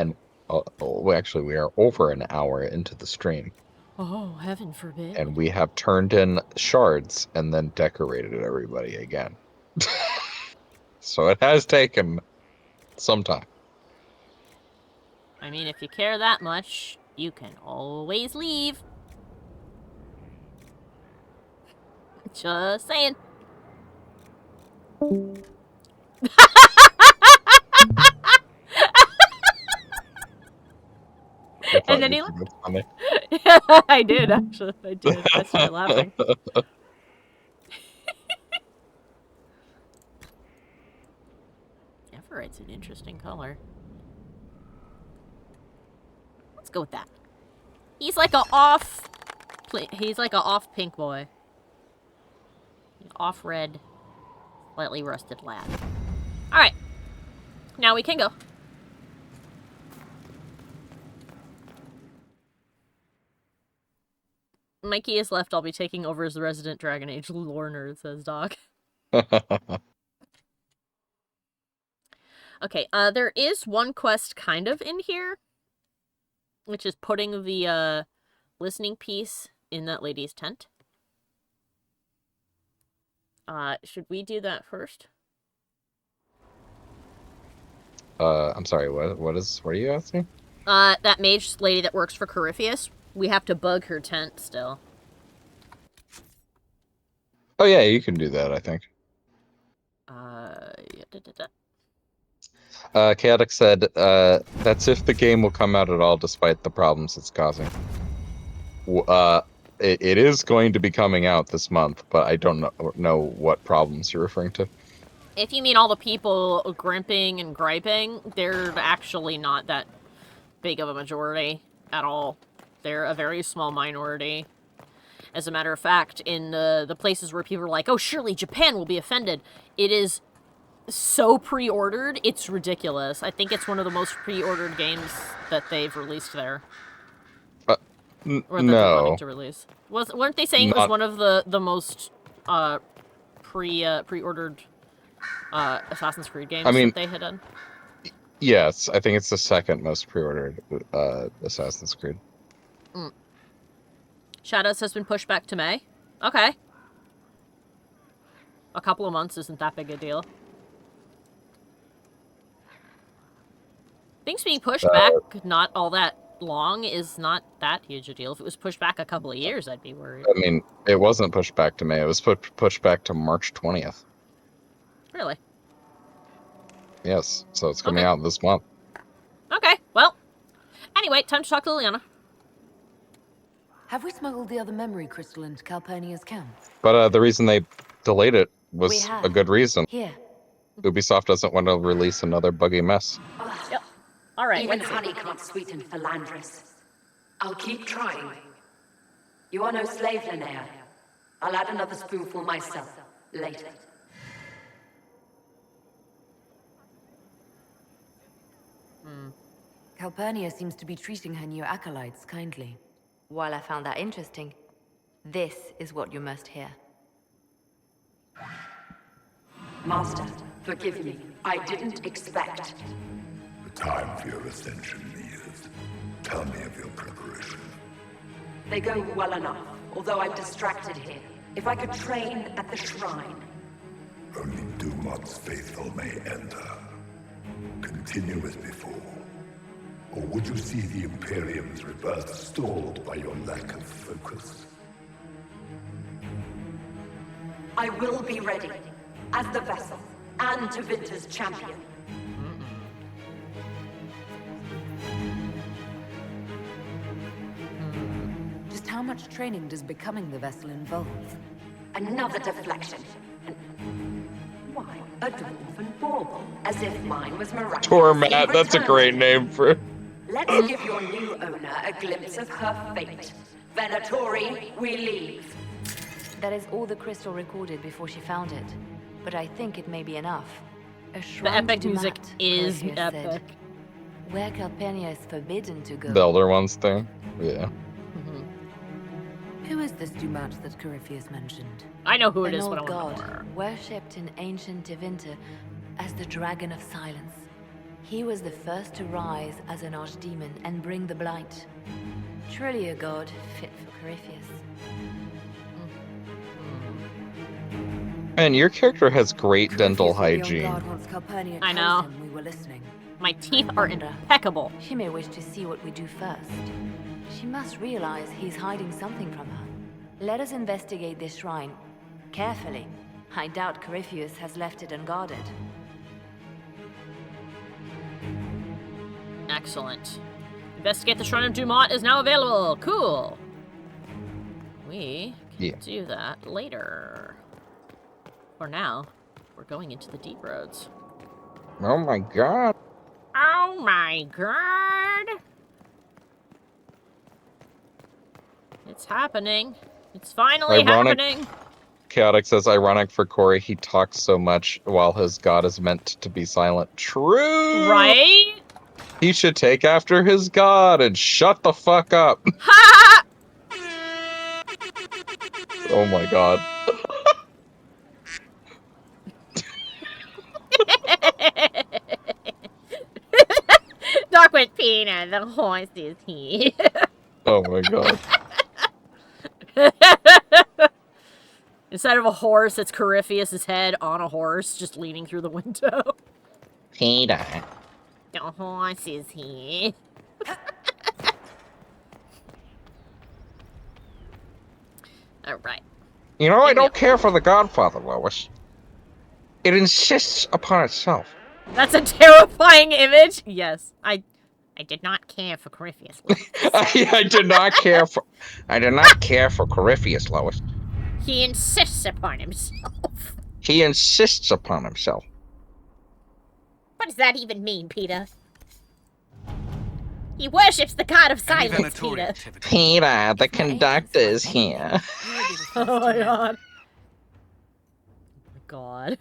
well, actually, we are over an hour into the stream, Oh, heaven forbid. and we have turned in shards and then decorated everybody again. So it has taken some time. I mean, if you care that much, you can always leave. Just saying. And then he That's funny. Yeah, I did, actually. I did. I started laughing. Everite's an interesting color. Let's go with that. He's like a off... He's like a off pink boy. Off red, slightly rusted lad. Alright. Now we can go. Mikey is left. I'll be taking over as the resident Dragon Age lore nerd, says Doc. Okay, there is one quest kind of in here, which is putting the, listening piece in that lady's tent. Should we do that first? I'm sorry, what are you asking? That mage lady that works for Corypheus, we have to bug her tent still. Oh yeah, you can do that, I think. Chaotic said, that's if the game will come out at all despite the problems it's causing. It is going to be coming out this month, but I don't know what problems you're referring to. If you mean all the people grimping and griping, they're actually not that big of a majority at all. They're a very small minority. As a matter of fact, in the places where people are like, oh, surely Japan will be offended, it is so pre-ordered, it's ridiculous. I think it's one of the most pre-ordered games that they've released there. Or that they're planning to release. Weren't they saying it was one of the most pre-ordered Assassin's Creed games that they had done? Yes, I think it's the second most pre-ordered Assassin's Creed. Shadows has been pushed back to May. Okay. A couple of months isn't that big a deal. Things being pushed back not all that long is not that huge a deal. If it was pushed back a couple of years, I'd be worried. I mean, it wasn't pushed back to May. It was pushed back to March 20th. Really? Yes, so it's coming out this month. Okay, well. Anyway, time to talk to Liliana. Have we smuggled the other memory crystal into Calpurnia's camp? But the reason they delayed it was a good reason. Here. Ubisoft doesn't want to release another buggy mess. Yep. All right. Even honey can't sweeten Philandris. I'll keep trying. You are no slave, Linnea. I'll add another spoonful myself later. Calpurnia seems to be treating her new acolytes kindly. While I found that interesting, this is what you must hear. Master, forgive me. I didn't expect. The time for your ascension nears. Tell me of your preparation. They go well enough, although I'm distracted here. If I could train at the shrine. Only Dumod's faithful may enter. Continue as before. Or would you see the Imperium's rebirth stalled by your lack of focus? I will be ready, as the vessel, and to Vinter's champion. Just how much training does becoming the vessel involve? Another deflection. Why, a dwarven bauble, as if mine was miraculous. Tormat, that's a great name for... Let's give your new owner a glimpse of her fate. Venatori, we leave. That is all the crystal recorded before she found it. But I think it may be enough. A The shrine epic to music Dumat, is Corypheus epic. said. Where Calpurnia is forbidden to go. The Elder Ones thing? Yeah. Who is this Dumat that Corypheus mentioned? I know who it An is, but I old want to know god, more. worshipped in ancient Tevinter as the Dragon of Silence. He was the first to rise as an archdemon and bring the blight. Truly a god fit for Corypheus. Man, your character has great dental Corypheus, the young hygiene. guard wants Calpurnia I told know. him we were listening. My teeth are wonder. impeccable. She may wish to see what we do first. She must realize he's hiding something from her. Let us investigate this shrine, Carefully. I doubt Corypheus has left it unguarded. Excellent. Investigate the Shrine of Dumont is now available. Cool. We can do that later. For now, we're going into the deep roads. Oh my god. Oh my god! It's happening. It's finally happening. Chaotic says, ironic for Corey, he talks so much while his god is meant to be silent. True! Right? He should take after his god and shut the fuck up. Ha! Oh my god. Doc went, Peter, the horse is here. Oh my god. Instead of a horse, it's Corypheus' head on a horse, just leaning through the window. Peter. The horse is here. Alright. You know, I don't care for the Godfather, Lois. It insists upon itself. That's a terrifying image. Yes, I did not care for Corypheus. I did not care for Corypheus, Lois. He insists upon himself. He insists upon himself. What does that even mean, Peter? He worships the god of silence, Peter. Peter, the conductor is here. Oh my god. Oh my god.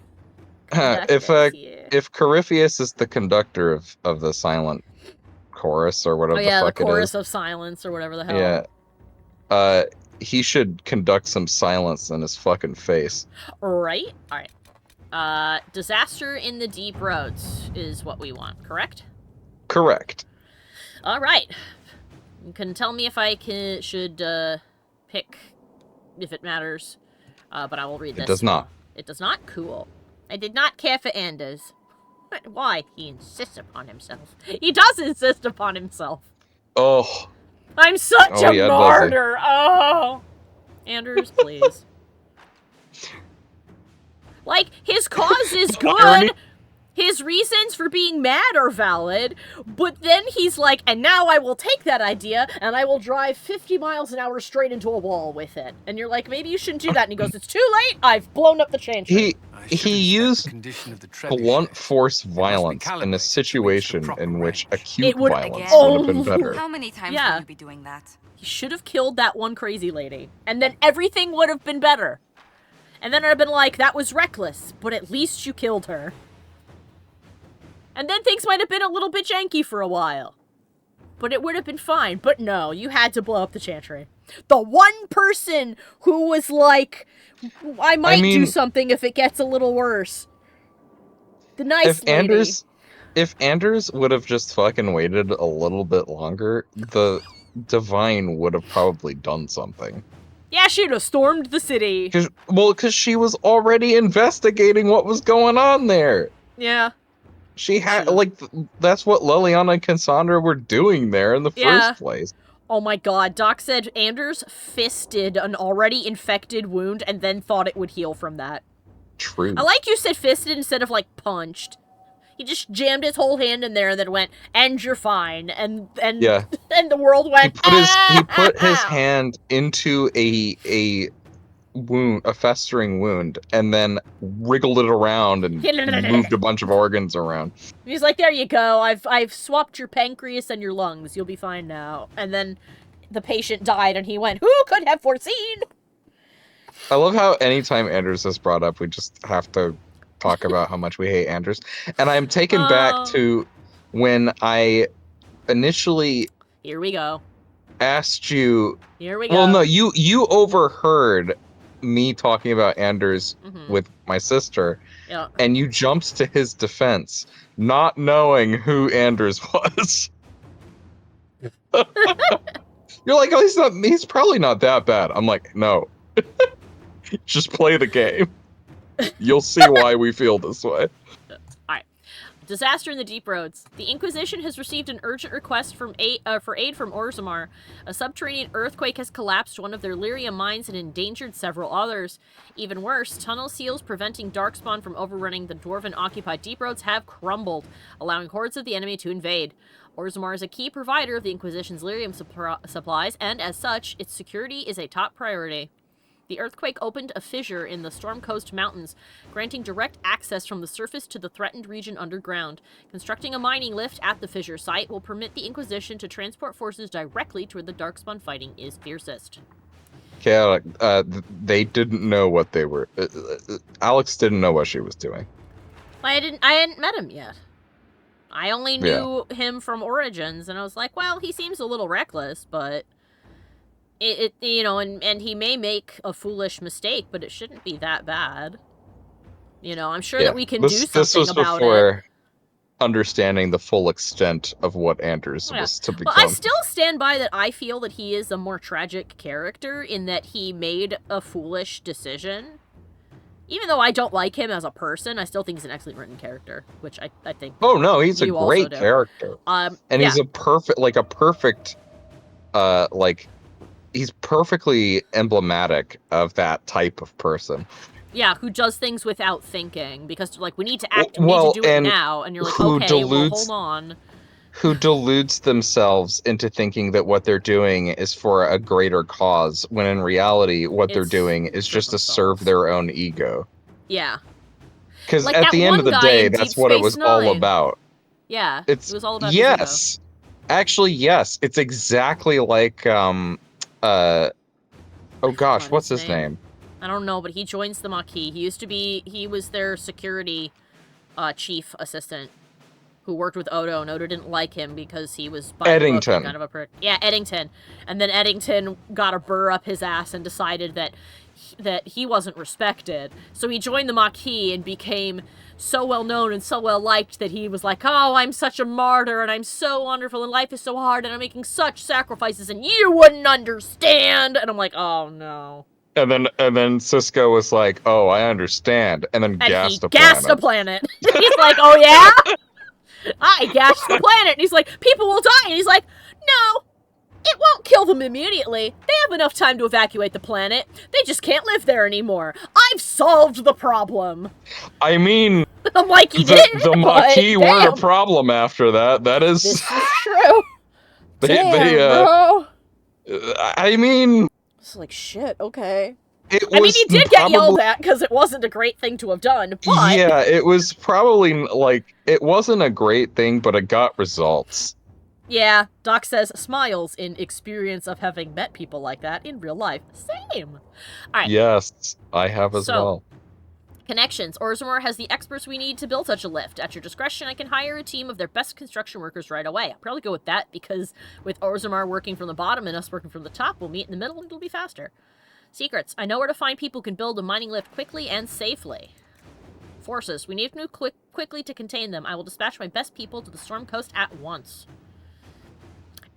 If Corypheus is the conductor of the silent chorus or whatever the fuck the chorus it is, of silence or whatever the hell. yeah, he should conduct some silence in his fucking face. Right. All right. Disaster in the deep roads is what we want. Correct. Correct. All right. You can tell me if I should pick if it matters. But I will read this. It does not. It does not? Cool. I did not care for Anders. But why? He insists upon himself. He does insist upon himself. Oh. I'm such a yeah, martyr. Oh. Anders, please. Like, his cause is good. His reasons for being mad are valid, but then he's like, and now I will take that idea, and I will drive 50 miles an hour straight into a wall with it. And you're like, maybe you shouldn't do that. And he goes, it's too late, I've blown up the chantry. He used blunt force violence in a situation in which acute violence would have been better. How many times will you be doing that? He should have killed that one crazy lady, and then everything would have been better. And then I'd have been like, that was reckless, but at least you killed her. And then things might have been a little bit janky for a while. But it would have been fine. But no, you had to blow up the chantry. The one person who was like, I might do something if it gets a little worse. The nice lady. If Anders would have just fucking waited a little bit longer, the Divine would have probably done something. Yeah, she'd have stormed the city. Because she was already investigating what was going on there. Yeah. She had, that's what Liliana and Cassandra were doing there in the first place. Oh my god, Doc said Anders fisted an already infected wound and then thought it would heal from that. True. I like you said fisted instead of, punched. He just jammed his whole hand in there and then went, and you're fine. And the world went, He put his hand into a wound, a festering wound, and then wriggled it around and moved a bunch of organs around. He's like, there you go, I've swapped your pancreas and your lungs, you'll be fine now. And then the patient died and he went, who could have foreseen? I love how anytime Anders is brought up, we just have to talk about how much we hate Anders. And I'm taken back to when I initially here we go asked you. Here we go. Well, no, you overheard me talking about Anders with my sister, and you jumped to his defense, not knowing who Anders was. You're like, oh, he's probably not that bad. I'm like, no. Just play the game. You'll see why we feel this way. Alright. Disaster in the Deep Roads. The Inquisition has received an urgent request for aid from Orzammar. A subterranean earthquake has collapsed one of their lyrium mines and endangered several others. Even worse, tunnel seals preventing Darkspawn from overrunning the Dwarven-occupied Deep Roads have crumbled, allowing hordes of the enemy to invade. Orzammar is a key provider of the Inquisition's lyrium supplies, and as such, its security is a top priority. The earthquake opened a fissure in the Storm Coast Mountains, granting direct access from the surface to the threatened region underground. Constructing a mining lift at the fissure site will permit the Inquisition to transport forces directly to where the Darkspawn fighting is fiercest. Okay, they didn't know what they were... Alex didn't know what she was doing. I hadn't met him yet. I only knew him from Origins, and I was like, well, he seems a little reckless, but... you know, and he may make a foolish mistake, but it shouldn't be that bad. You know, I'm sure that we can do something about it. This was before understanding the full extent of what Anders was to become. Well, I still stand by that I feel that he is a more tragic character in that he made a foolish decision. Even though I don't like him as a person, I still think he's an excellent written character, which I think. Oh no, he's a great character. And he's a perfect, he's perfectly emblematic of that type of person. Yeah, who does things without thinking, because, like, we need to act, we need to do it now, and you're like, okay, well, hold on. Who deludes themselves into thinking that what they're doing is for a greater cause, when in reality, what they're doing is just to serve their own ego. Yeah. Because like at the end of the day, that's what it was all about. Yeah, it was all about yes. Actually, yes. It's exactly like, oh gosh, what's his name? I don't know, but he joins the Maquis. He was their security chief assistant who worked with Odo, and Odo didn't like him because he was Eddington. Kind of a prick. Yeah, Eddington. And then Eddington got a burr up his ass and decided that he wasn't respected. So he joined the Maquis and became so well known and so well liked that he was like, oh, I'm such a martyr and I'm so wonderful and life is so hard and I'm making such sacrifices and you wouldn't understand. And I'm like, oh no. And then Cisco was like, oh, I understand. And then gassed a planet. He's like, oh yeah? I gassed the planet. And he's like, people will die. And he's like, no, it won't kill them immediately. They have enough time to evacuate the planet. They just can't live there anymore. I've solved the problem. I mean, I'm like, he did. The Maquis weren't a problem after that. That is... This is true. bro. I mean... It's like, shit, okay. He did get yelled at because it wasn't a great thing to have done, but... Yeah, it was probably, like, it wasn't a great thing, but it got results. Yeah, Doc says, smiles in experience of having met people like that in real life. Same! Alright. Yes, I have as well. Connections. Orzammar has the experts we need to build such a lift. At your discretion, I can hire a team of their best construction workers right away. I'll probably go with that, because with Orzammar working from the bottom and us working from the top, we'll meet in the middle and it'll be faster. Secrets. I know where to find people who can build a mining lift quickly and safely. Forces. We need to move quickly to contain them. I will dispatch my best people to the Storm Coast at once.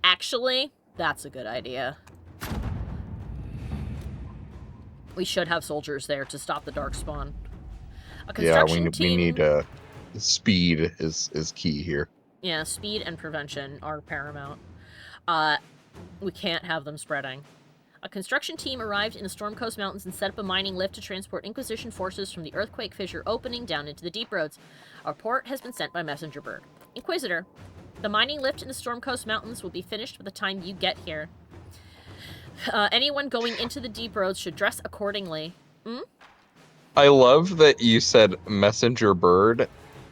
Actually, that's a good idea. We should have soldiers there to stop the Darkspawn. We need speed is key here. Yeah, speed and prevention are paramount. We can't have them spreading. A construction team arrived in the Storm Coast Mountains and set up a mining lift to transport Inquisition forces from the earthquake fissure opening down into the deep roads. A report has been sent by messenger bird. Inquisitor, the mining lift in the Storm Coast Mountains will be finished by the time you get here. Anyone going into the deep roads should dress accordingly. I love that you said messenger bird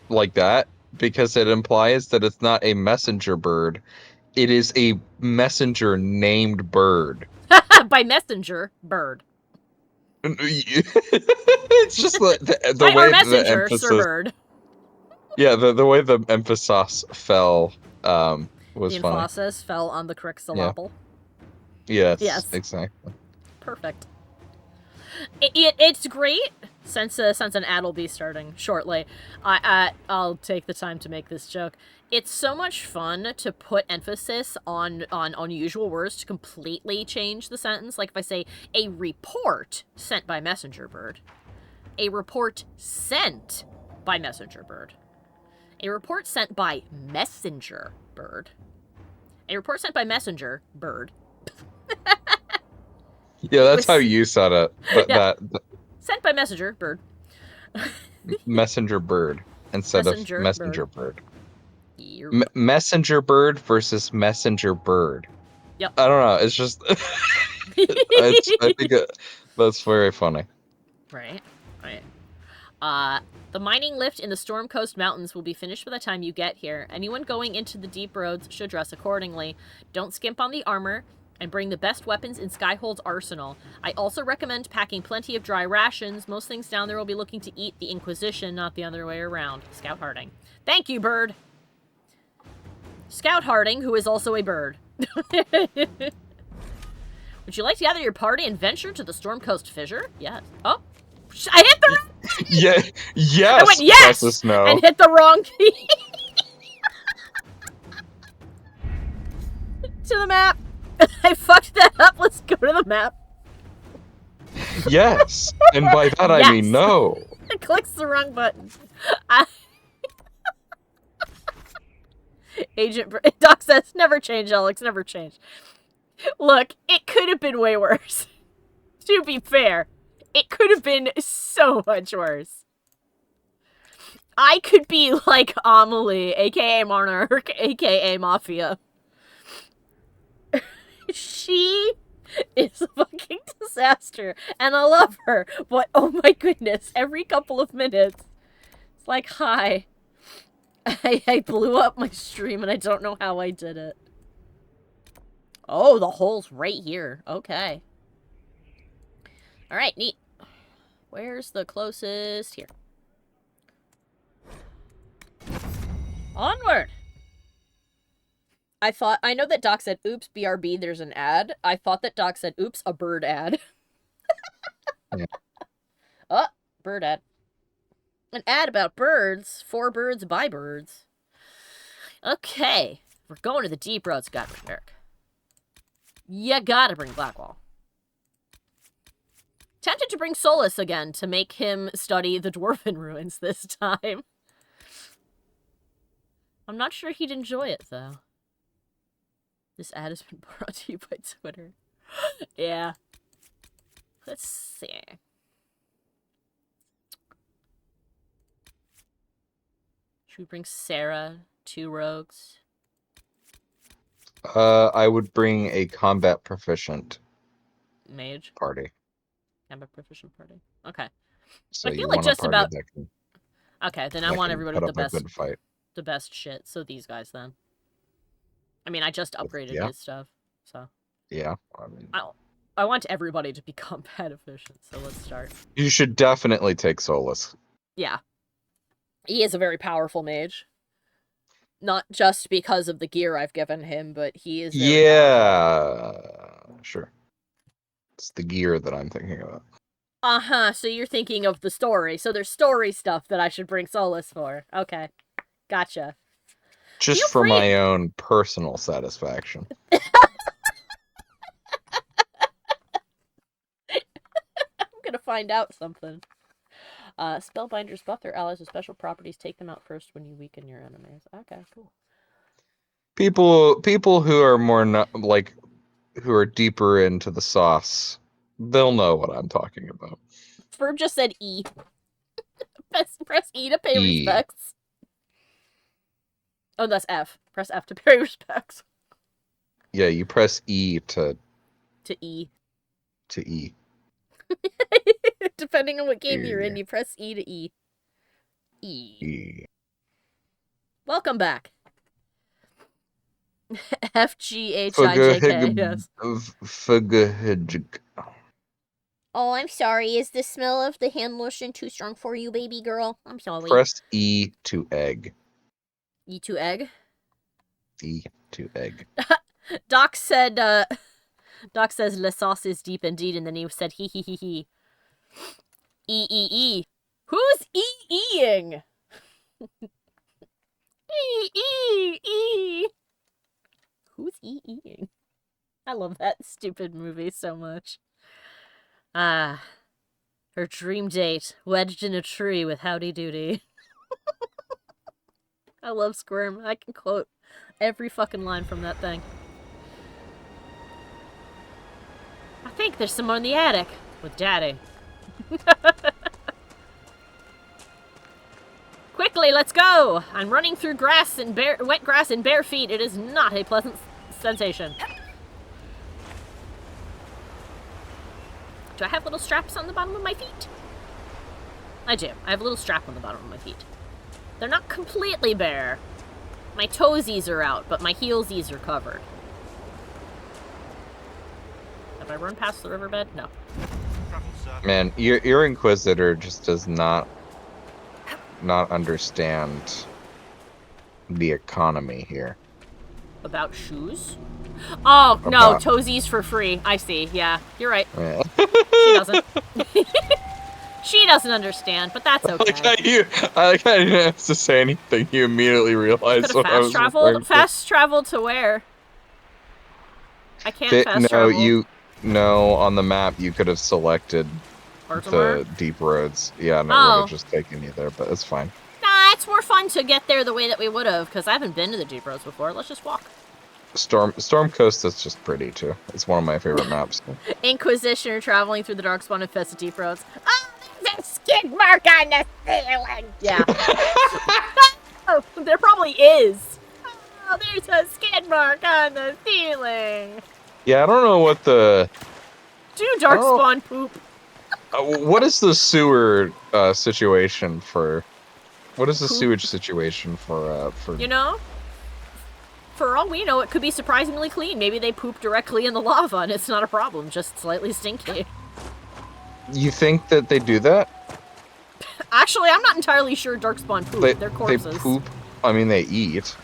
like that, because it implies that it's not a messenger bird. It is a messenger named bird. By messenger bird. It's just the way messenger, the emphasis... Sir Bird. Yeah, the way the emphasis fell was the funny. The emphasis fell on the correct syllable. Yeah. Yes, exactly. Perfect. It's great. Since an ad will be starting shortly, I'll take the time to make this joke. It's so much fun to put emphasis on unusual words to completely change the sentence. Like if I say, a report sent by messenger bird. A report sent by messenger bird. A report sent by messenger bird. A report sent by messenger bird. Yeah, that's how you said it. But Yeah. that Sent by messenger bird. messenger bird instead of messenger bird. Messenger bird versus messenger bird. Yep. I don't know. It's just. I think that's very funny. Right. The mining lift in the Storm Coast Mountains will be finished by the time you get here. Anyone going into the deep roads should dress accordingly. Don't skimp on the armor, and bring the best weapons in Skyhold's arsenal. I also recommend packing plenty of dry rations. Most things down there will be looking to eat the Inquisition, not the other way around. Scout Harding. Thank you, bird! Scout Harding, who is also a bird. Would you like to gather your party and venture to the Storm Coast Fissure? Yes. Oh! I hit the... Yeah, yes! I went yes! No. And hit the wrong key! To the map! I fucked that up. Let's go to the map. Yes. And by that I mean no. It clicks the wrong button. Agent Doc says, never change, Alex, never change. Look, it could have been way worse. To be fair, it could have been so much worse. I could be like Amelie, aka Monarch, aka Mafia. She is a fucking disaster, and I love her, but oh my goodness, every couple of minutes, it's like, hi, I blew up my stream and I don't know how I did it. Oh, the hole's right here. Okay. Alright, neat. Where's the closest? Here. Onward! I know that Doc said, oops, BRB, there's an ad. I thought that Doc said, oops, a bird ad. Yeah. Oh, bird ad. An ad about birds, for birds, by birds. Okay, we're going to the deep roads, got Eric. You gotta bring Blackwall. Tempted to bring Solus again to make him study the Dwarven ruins this time. I'm not sure he'd enjoy it, though. This ad has been brought to you by Twitter. Yeah. Let's see. Should we bring Sarah, 2 rogues? I would bring a combat proficient Mage. party. Combat proficient party. Okay. So I feel like just about... Okay, then I want everybody with the best shit. So these guys, then. I mean, I just upgraded his stuff, so... Yeah, I mean... I want everybody to be combat efficient, so let's start. You should definitely take Solus. Yeah. He is a very powerful mage. Not just because of the gear I've given him, but he is very powerful. Sure. It's the gear that I'm thinking about. Uh-huh, so you're thinking of the story. So there's story stuff that I should bring Solus for. Okay. Gotcha. Just for my own personal satisfaction. I'm gonna find out something. Spellbinders buff their allies with special properties. Take them out first when you weaken your enemies. Okay, cool. People who are more who are deeper into the sauce, they'll know what I'm talking about. Ferb just said E. Press E to pay respects. Oh, that's F. Press F to pay respects. Yeah, you press E to E. To E. Depending on what game you're in, you press E to E. E. Welcome back. FGHIJK, yes. Oh, I'm sorry. Is the smell of the hand lotion too strong for you, baby girl? I'm sorry. Press E to egg. E to egg? E to egg. Doc said, Doc says, le sauce is deep indeed, and then he said, he. E. Who's E-ing? E. Who's E-ing? I love that stupid movie so much. Ah. Her dream date, wedged in a tree with Howdy Doody. I love Squirm. I can quote every fucking line from that thing. I think there's someone in the attic with Daddy. Quickly, let's go! I'm running through grass and wet grass in bare feet. It is not a pleasant sensation. Do I have little straps on the bottom of my feet? I do. I have a little strap on the bottom of my feet. They're not completely bare. My toesies are out, but my heelsies are covered. Have I run past the riverbed? No. Man, your Inquisitor just does not understand the economy here. About shoes? Oh, no, toesies for free. I see. Yeah, you're right. Yeah. She doesn't. She doesn't understand, but that's okay. I like how you didn't have to say anything. You immediately realized what I was referring to. Fast travel to where? I can't fast travel. No, on the map you could have selected Ortomar? the deep roads. Yeah, and it would have just taken you there, but it's fine. Nah, it's more fun to get there the way that we would have, because I haven't been to the deep roads before. Let's just walk. Storm Coast is just pretty, too. It's one of my favorite maps. Inquisition traveling through the Darkspawn infested deep roads. Oh, there's a skid mark on the ceiling! Yeah. Oh, there probably is. Oh, there's a skid mark on the ceiling. Yeah, I don't know what the... Do Darkspawn poop? What is the sewer situation for... What is the sewage situation for... You know? For all we know, it could be surprisingly clean. Maybe they poop directly in the lava and it's not a problem, just slightly stinky. You think that they do that? Actually, I'm not entirely sure Darkspawn poop. They're corpses. They poop? I mean, they eat.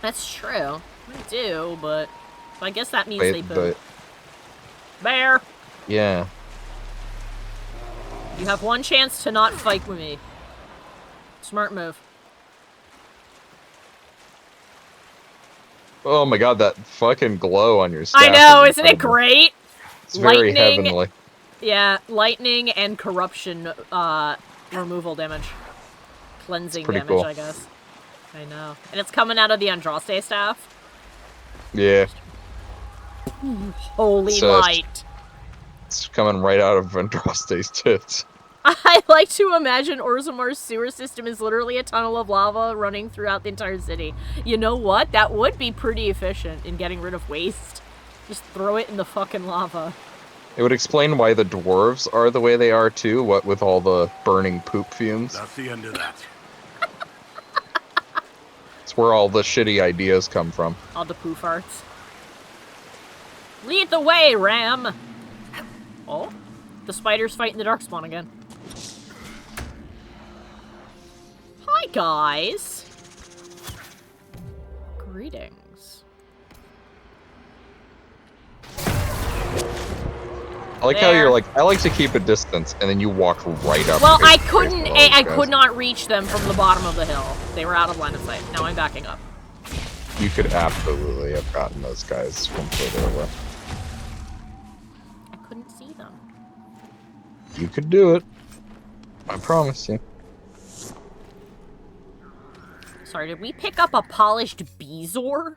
That's true. They do, but I guess that means they poop. But... Bear! Yeah. You have one chance to not fight with me. Smart move. Oh my god, that fucking glow on your staff. I know, isn't it great? It's very heavenly. Yeah, lightning and corruption removal damage. Cleansing damage, cool. I guess. I know. And it's coming out of the Andraste staff. Yeah. Holy light. It's coming right out of Andraste's tits. I like to imagine Orzamar's sewer system is literally a tunnel of lava running throughout the entire city. You know what? That would be pretty efficient in getting rid of waste. Just throw it in the fucking lava. It would explain why the dwarves are the way they are too, what with all the burning poop fumes. That's the end of that. It's where all the shitty ideas come from. All the poo farts. Lead the way, Ram! Oh, the spider's fighting the Darkspawn again. Hi, guys. Greetings. I like how you're like, I like to keep a distance, and then you walk right up. Well, I could not reach them from the bottom of the hill. They were out of line of sight. Now I'm backing up. You could absolutely have gotten those guys from further away. I couldn't see them. You could do it. I promise you. Sorry, did we pick up a polished Beezor?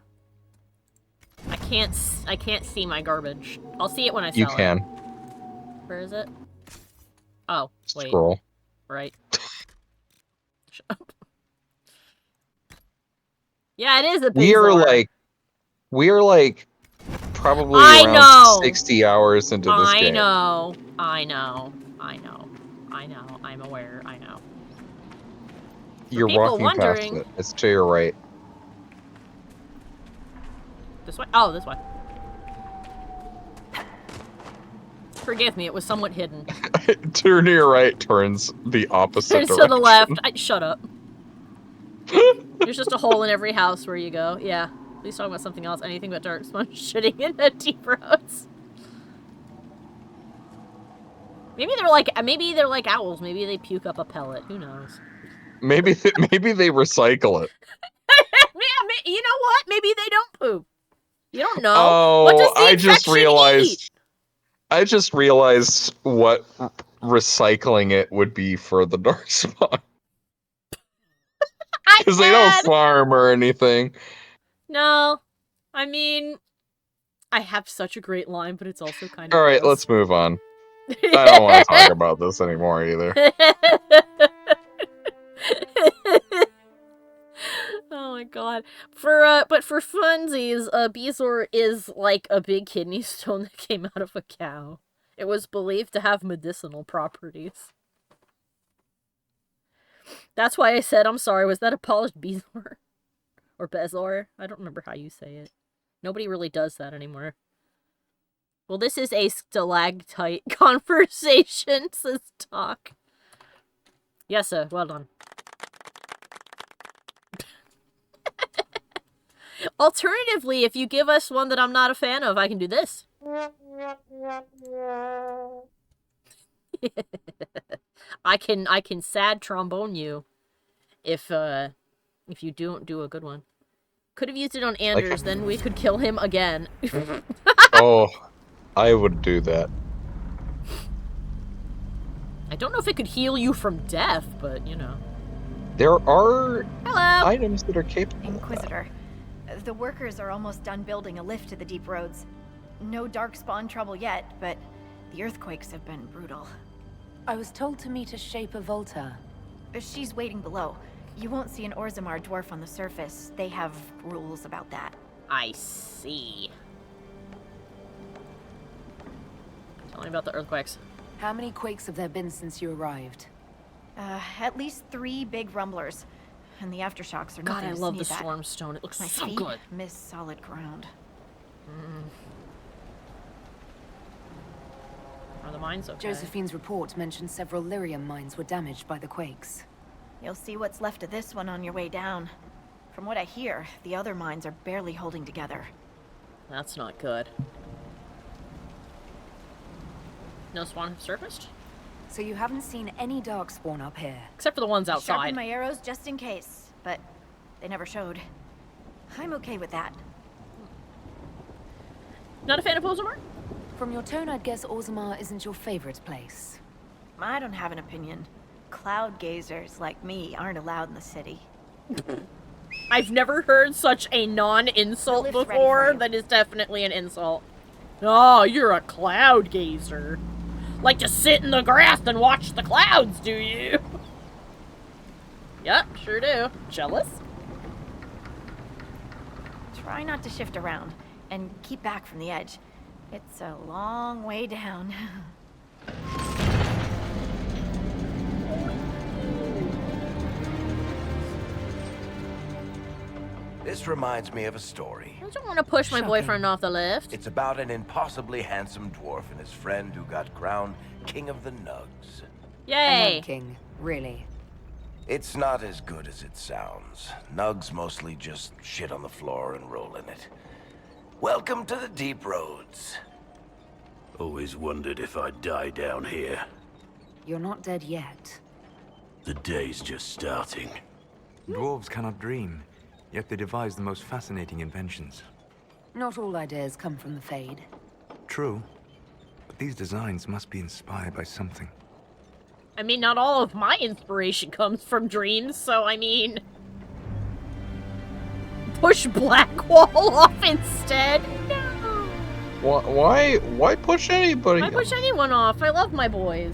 I can't see my garbage. I'll see it when I sell it. You can. Where is it? Oh, wait. Scroll. Right. Shut up. Yeah, it is a Beezor. We are like probably around 60 hours into this game. I know. I'm aware. I know. You're walking past it. It's to your right. This way? Oh, this way. Forgive me, it was somewhat hidden. Turn to your right turns the opposite direction. To the left. Shut up. There's just a hole in every house where you go. Yeah. Please talk about something else. Anything but Darkspawn shitting in the deep roads. Maybe they're like owls. Maybe they puke up a pellet. Who knows? Maybe they recycle it. Yeah, you know what? Maybe they don't poop. You don't know. Oh, what does the I just realized. Eat? I just realized what recycling it would be for the Darkspawn. Because they don't farm or anything. No. I mean, I have such a great line, but it's also kind of Alright, gross. let's move on. I don't want to talk about this anymore either. Oh my god. But for funsies, Bezoar is like a big kidney stone that came out of a cow. It was believed to have medicinal properties. That's why I said, I'm sorry, was that a polished Bezoar? Or Bezor? I don't remember how you say it. Nobody really does that anymore. Well, this is a stalactite conversation, says Talk. Yes, sir. Well done. Alternatively, if you give us one that I'm not a fan of, I can do this. I can sad trombone you if you don't do a good one. Could have used it on Anders, then we could kill him again. Oh, I would do that. I don't know if it could heal you from death, but you know. There are Hello. items that are capable. Inquisitor, the workers are almost done building a lift to the deep roads. No darkspawn trouble yet, but the earthquakes have been brutal. I was told to meet a Shaper Volta. She's waiting below. You won't see an Orzammar dwarf on the surface. They have rules about that. I see. Tell me about the earthquakes. How many quakes have there been since you arrived? At least 3 big rumblers. And the aftershocks are God, nothing I to love the sneeze at. Stormstone. It looks My so feet good. miss solid ground. Are the mines okay? Josephine's report mentioned several lyrium mines were damaged by the quakes. You'll see what's left of this one on your way down. From what I hear, the other mines are barely holding together. That's not good. No spawn have surfaced? So you haven't seen any darkspawn up here? Except for the ones outside. Sharpened my arrows just in case, but they never showed. I'm okay with that. Not a fan of Orzammar? From your tone, I'd guess Orzammar isn't your favorite place. I don't have an opinion. Cloud gazers like me aren't allowed in the city. I've never heard such a non-insult The lift's ready before. for you. That is definitely an insult. Oh, you're a cloud gazer. Like to sit in the grass and watch the clouds, do you? Yep, sure do. Jealous? Try not to shift around, and keep back from the edge. It's a long way down. This reminds me of a story. I don't want to push my Shocking. boyfriend off the lift. It's about an impossibly handsome dwarf and his friend who got crowned King of the Nugs. Yay! King, really. It's not as good as it sounds. Nugs mostly just shit on the floor and roll in it. Welcome to the deep roads. Always wondered if I'd die down here. You're not dead yet. The day's just starting. Dwarves cannot dream, yet they devise the most fascinating inventions. Not all ideas come from the Fade. True, but these designs must be inspired by something. I mean, not all of my inspiration comes from dreams, so I mean... Push Blackwall off instead? No! Why push anybody? Why push anyone off? I love my boys.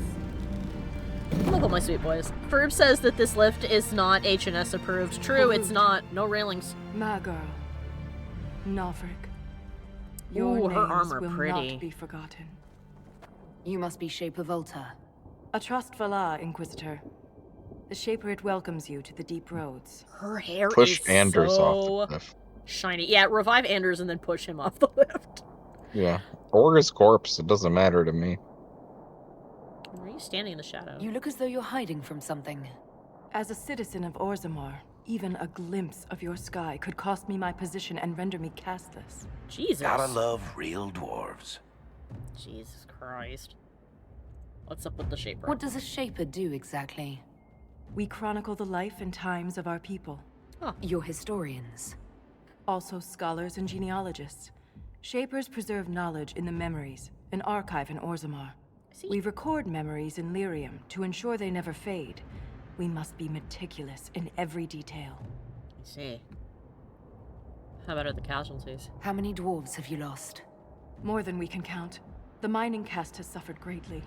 I love all my sweet boys. Ferb says that this lift is not H&S approved. True, it's not. No railings. My girl, Nalfric. Your Ooh, her names armor will pretty. not be forgotten. You must be Shaper Volta. A trustful Inquisitor. The Shaper it welcomes you to the deep roads. Her hair Push is Anders so off the cliff. shiny. Yeah, revive Anders and then push him off the lift. Yeah. Or his corpse, it doesn't matter to me. Why are you standing in the shadow? You look as though you're hiding from something. As a citizen of Orzammar, even a glimpse of your sky could cost me my position and render me castless. Jesus. Gotta love real dwarves. Jesus Christ. What's up with the Shaper? What does a Shaper do exactly? We chronicle the life and times of our people. You're historians. Also scholars and genealogists. Shapers preserve knowledge in the memories, an archive in Orzammar. We record memories in lyrium to ensure they never fade. We must be meticulous in every detail. I see. How about the casualties? How many dwarves have you lost? More than we can count. The mining caste has suffered greatly.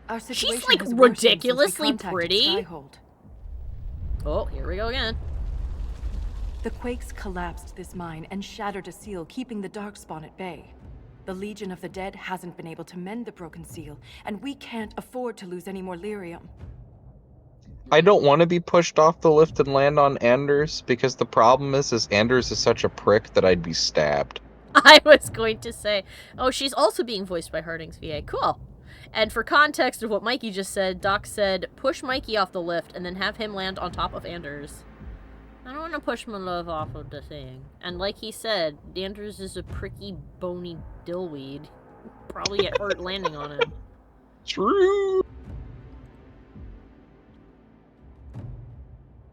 Our situation She's like has worsened since we ridiculously contacted pretty. Skyhold. Oh, here we go again. The quakes collapsed this mine and shattered a seal, keeping the Darkspawn at bay. The Legion of the Dead hasn't been able to mend the broken seal, and we can't afford to lose any more lyrium. I don't want to be pushed off the lift and land on Anders, because the problem is Anders is such a prick that I'd be stabbed. I was going to say, oh, she's also being voiced by Harding's VA. Cool. And for context of what Mikey just said, Doc said, push Mikey off the lift and then have him land on top of Anders. I don't want to push my love off of the thing. And like he said, Anders is a pricky, bony dillweed. Probably get hurt landing on him. True.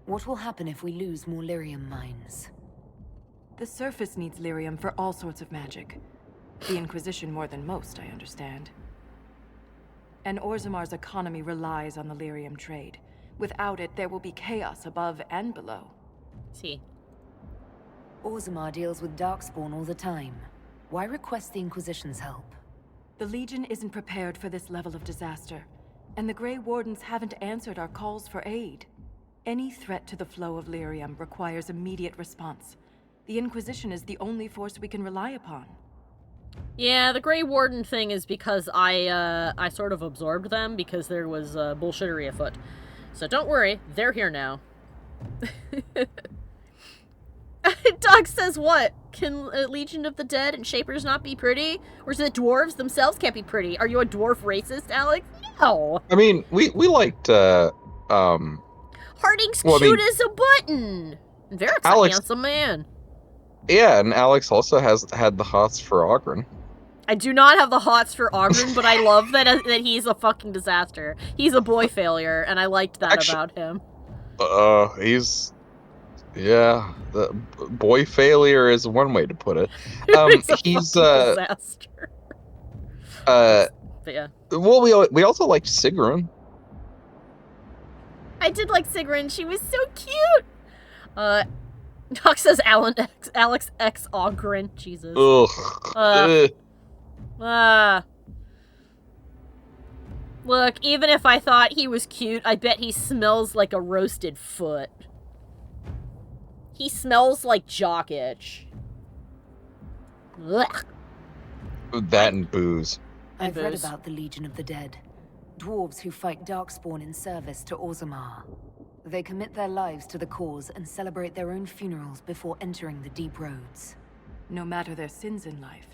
What will happen if we lose more lyrium mines? The surface needs lyrium for all sorts of magic. The Inquisition more than most, I understand. And Orzamar's economy relies on the lyrium trade. Without it, there will be chaos above and below. See. Orzamar deals with Darkspawn all the time. Why request the Inquisition's help? The Legion isn't prepared for this level of disaster, and the Grey Wardens haven't answered our calls for aid. Any threat to the flow of lyrium requires immediate response. The Inquisition is the only force we can rely upon. Yeah, the Grey Warden thing is because I sort of absorbed them because there was bullshittery afoot. So don't worry, they're here now. Doc says what? Can Legion of the Dead and Shapers not be pretty? Or is it dwarves themselves can't be pretty? Are you a dwarf racist, Alex? No. I mean, we liked, Harding's cute as a button. Varric's a handsome man. Yeah, and Alex also had the hots for Ogren. I do not have the hots for Ogren, but I love that he's a fucking disaster. He's a boy failure, and I liked that about him. Yeah, the boy failure is one way to put it. He's a disaster. But yeah. Well, we also liked Sigrun. I did like Sigrun. She was so cute. Doc says Alex X Ogren. Jesus. Ugh. Look, even if I thought he was cute, I bet he smells like a roasted foot. He smells like jock itch. Blech. That and booze. I've read about the Legion of the Dead. Dwarves who fight Darkspawn in service to Orzamar. They commit their lives to the cause and celebrate their own funerals before entering the deep roads. No matter their sins in life,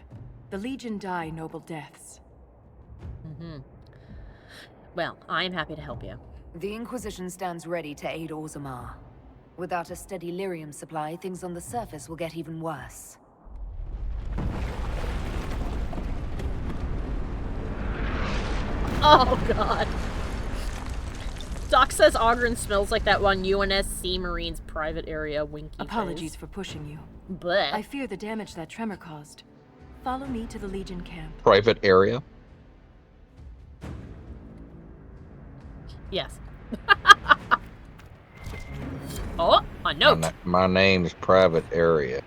the Legion die noble deaths. Well, I am happy to help you. The Inquisition stands ready to aid Orzamar. Without a steady lyrium supply, things on the surface will get even worse. Oh, God. Doc says Ogren smells like that one UNSC Marines private area winky Apologies face. for pushing you. But I fear the damage that tremor caused. Follow me to the Legion camp. Private area? Yes. Oh, a note. My name's Private Area.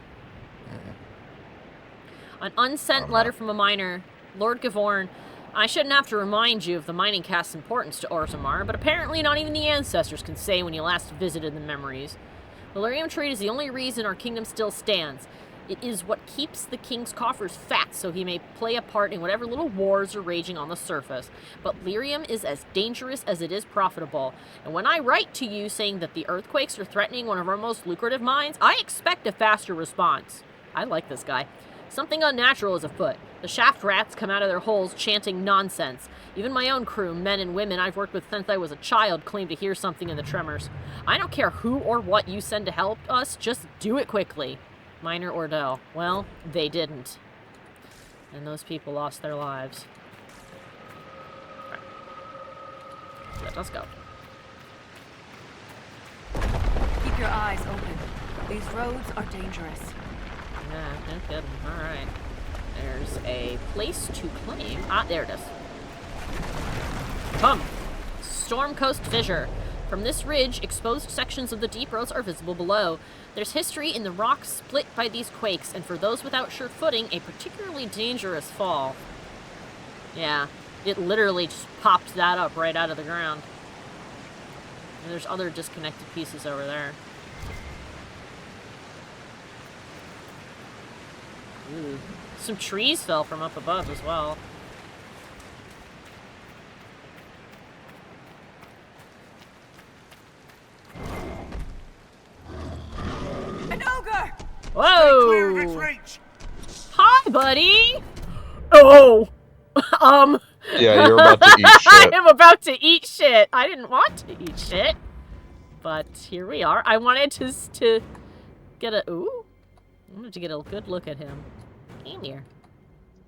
An unsent letter from a miner. Lord Gavorn, I shouldn't have to remind you of the mining cast's importance to Orzammar, but apparently not even the ancestors can say when you last visited the memories. The lyrium trade is the only reason our kingdom still stands. It is what keeps the king's coffers fat so he may play a part in whatever little wars are raging on the surface. But lyrium is as dangerous as it is profitable. And when I write to you saying that the earthquakes are threatening one of our most lucrative mines, I expect a faster response. I like this guy. Something unnatural is afoot. The shaft rats come out of their holes chanting nonsense. Even my own crew, men and women I've worked with since I was a child, claim to hear something in the tremors. I don't care who or what you send to help us, just do it quickly. Miner Ordell. Well, they didn't. And those people lost their lives. Right. Let us go. Keep your eyes open. These roads are dangerous. Yeah, no kidding. Alright. There's a place to claim. Ah, there it is. Come. Storm Coast Fissure. From this ridge, exposed sections of the deep roads are visible below. There's history in the rocks split by these quakes, and for those without sure footing, a particularly dangerous fall. Yeah, it literally just popped that up right out of the ground. And there's other disconnected pieces over there. Ooh. Some trees fell from up above as well. An ogre! Whoa! Hi, buddy! Oh! Yeah, you're about to eat shit. I am about to eat shit. I didn't want to eat shit. But here we are. I wanted to get a... Ooh. I wanted to get a good look at him. Came here.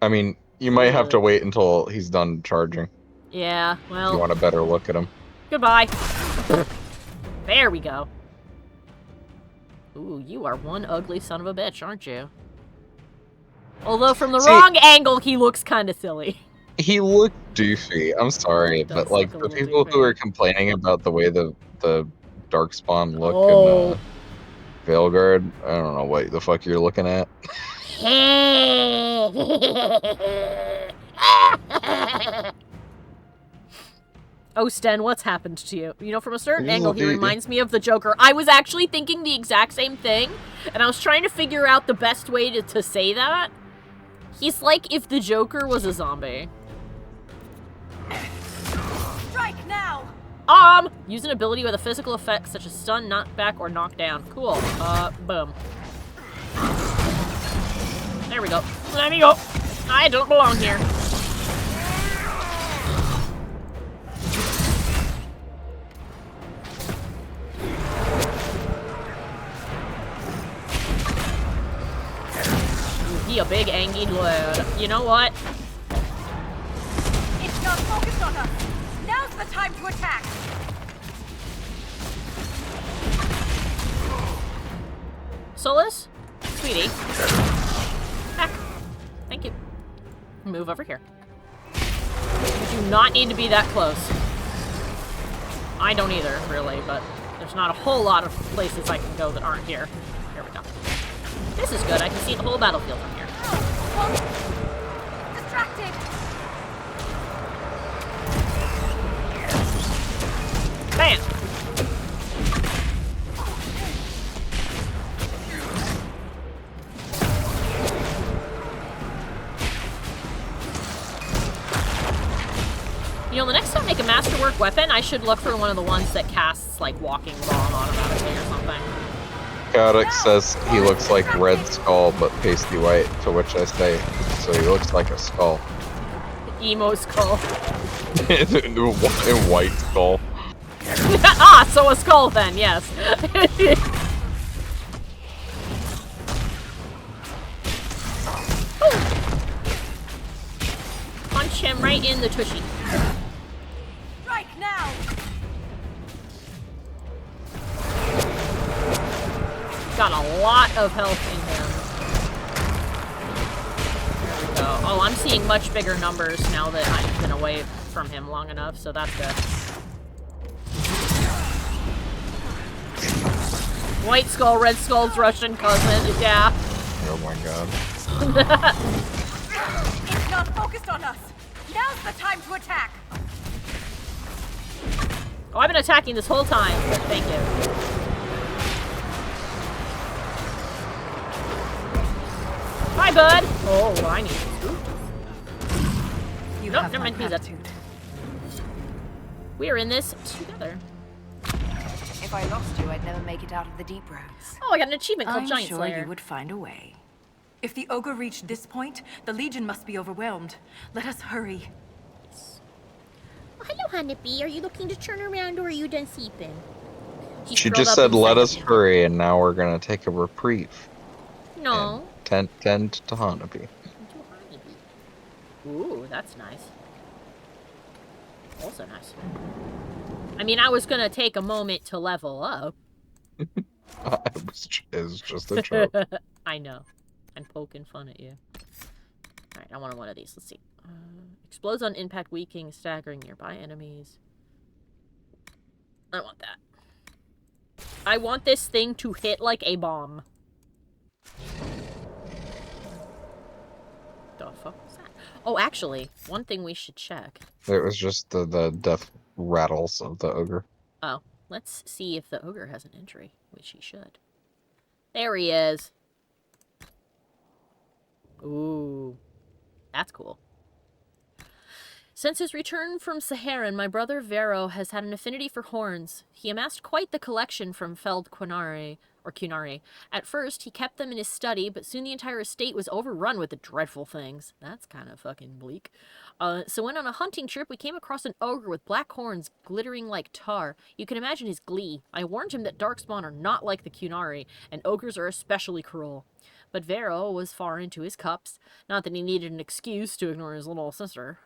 I mean, you might have to wait until he's done charging. Yeah, well... You want a better look at him. Goodbye. There we go. Ooh, you are one ugly son of a bitch, aren't you? Although from the wrong angle, he looks kind of silly. He looked doofy. I'm sorry, but like the people who are complaining about the way the Darkspawn look in Veilguard, I don't know what the fuck you're looking at. Oh, Sten, what's happened to you? You know, from a certain angle, he reminds me of the Joker. I was actually thinking the exact same thing, and I was trying to figure out the best way to say that. He's like if the Joker was a zombie. Strike now! Use an ability with a physical effect such as stun, knock back, or knock down. Cool. Boom. There we go. Let me go. I don't belong here. He a big angry lad. You know what? It's not focused on us. Now's the time to attack. Solus? Sweetie. Back. Thank you. Move over here. You do not need to be that close. I don't either, really, but there's not a whole lot of places I can go that aren't here. Here we go. This is good. I can see the whole battlefield from here. Distracted. Bam! You know, the next time I make a masterwork weapon, I should look for one of the ones that casts, like, walking bomb automatically or something. Chaotic says he looks like Red Skull, but pasty white, to which I say, so he looks like a skull. Emo skull. In white skull. So a skull then, yes. Punch him right in the tushy. Strike now. Got a lot of health in him. There we go. Oh, I'm seeing much bigger numbers now that I've been away from him long enough, so that's good. White Skull, Red Skull's Russian cousin, yeah. Oh my god. It's not focused on us. Now's the time to attack. Oh, I've been attacking this whole time. Thank you. Hi, bud. Oh, I need food. Nope, never mind. He's up. We are in this together. If I lost you, I'd never make it out of the deep roads. Oh, I got an achievement called Giant I'm sure Slayer. you would find a way. If the ogre reached this point, the Legion must be overwhelmed. Let us hurry. Oh, hello, Honeybee. Are you looking to turn around or are you done sleeping? She just said, let us hurry, and now we're gonna take a reprieve. No. And tend to Honeybee. Ooh, that's nice. Also nice. I mean, I was gonna take a moment to level up. It was just a joke. I know. I'm poking fun at you. Alright, I want one of these. Let's see. Explodes on impact, weakening, staggering nearby enemies. I want that. I want this thing to hit like a bomb. The fuck was that? Oh, actually, one thing we should check. It was just the death rattles of the ogre. Oh, let's see if the ogre has an entry, which he should. There he is. Ooh, that's cool. Since his return from Saharan, my brother Vero has had an affinity for horns. He amassed quite the collection from felled Qunari. At first, he kept them in his study, but soon the entire estate was overrun with the dreadful things. That's kind of fucking bleak. So when on a hunting trip, we came across an ogre with black horns glittering like tar. You can imagine his glee. I warned him that darkspawn are not like the Qunari, and ogres are especially cruel. But Vero was far into his cups. Not that he needed an excuse to ignore his little sister.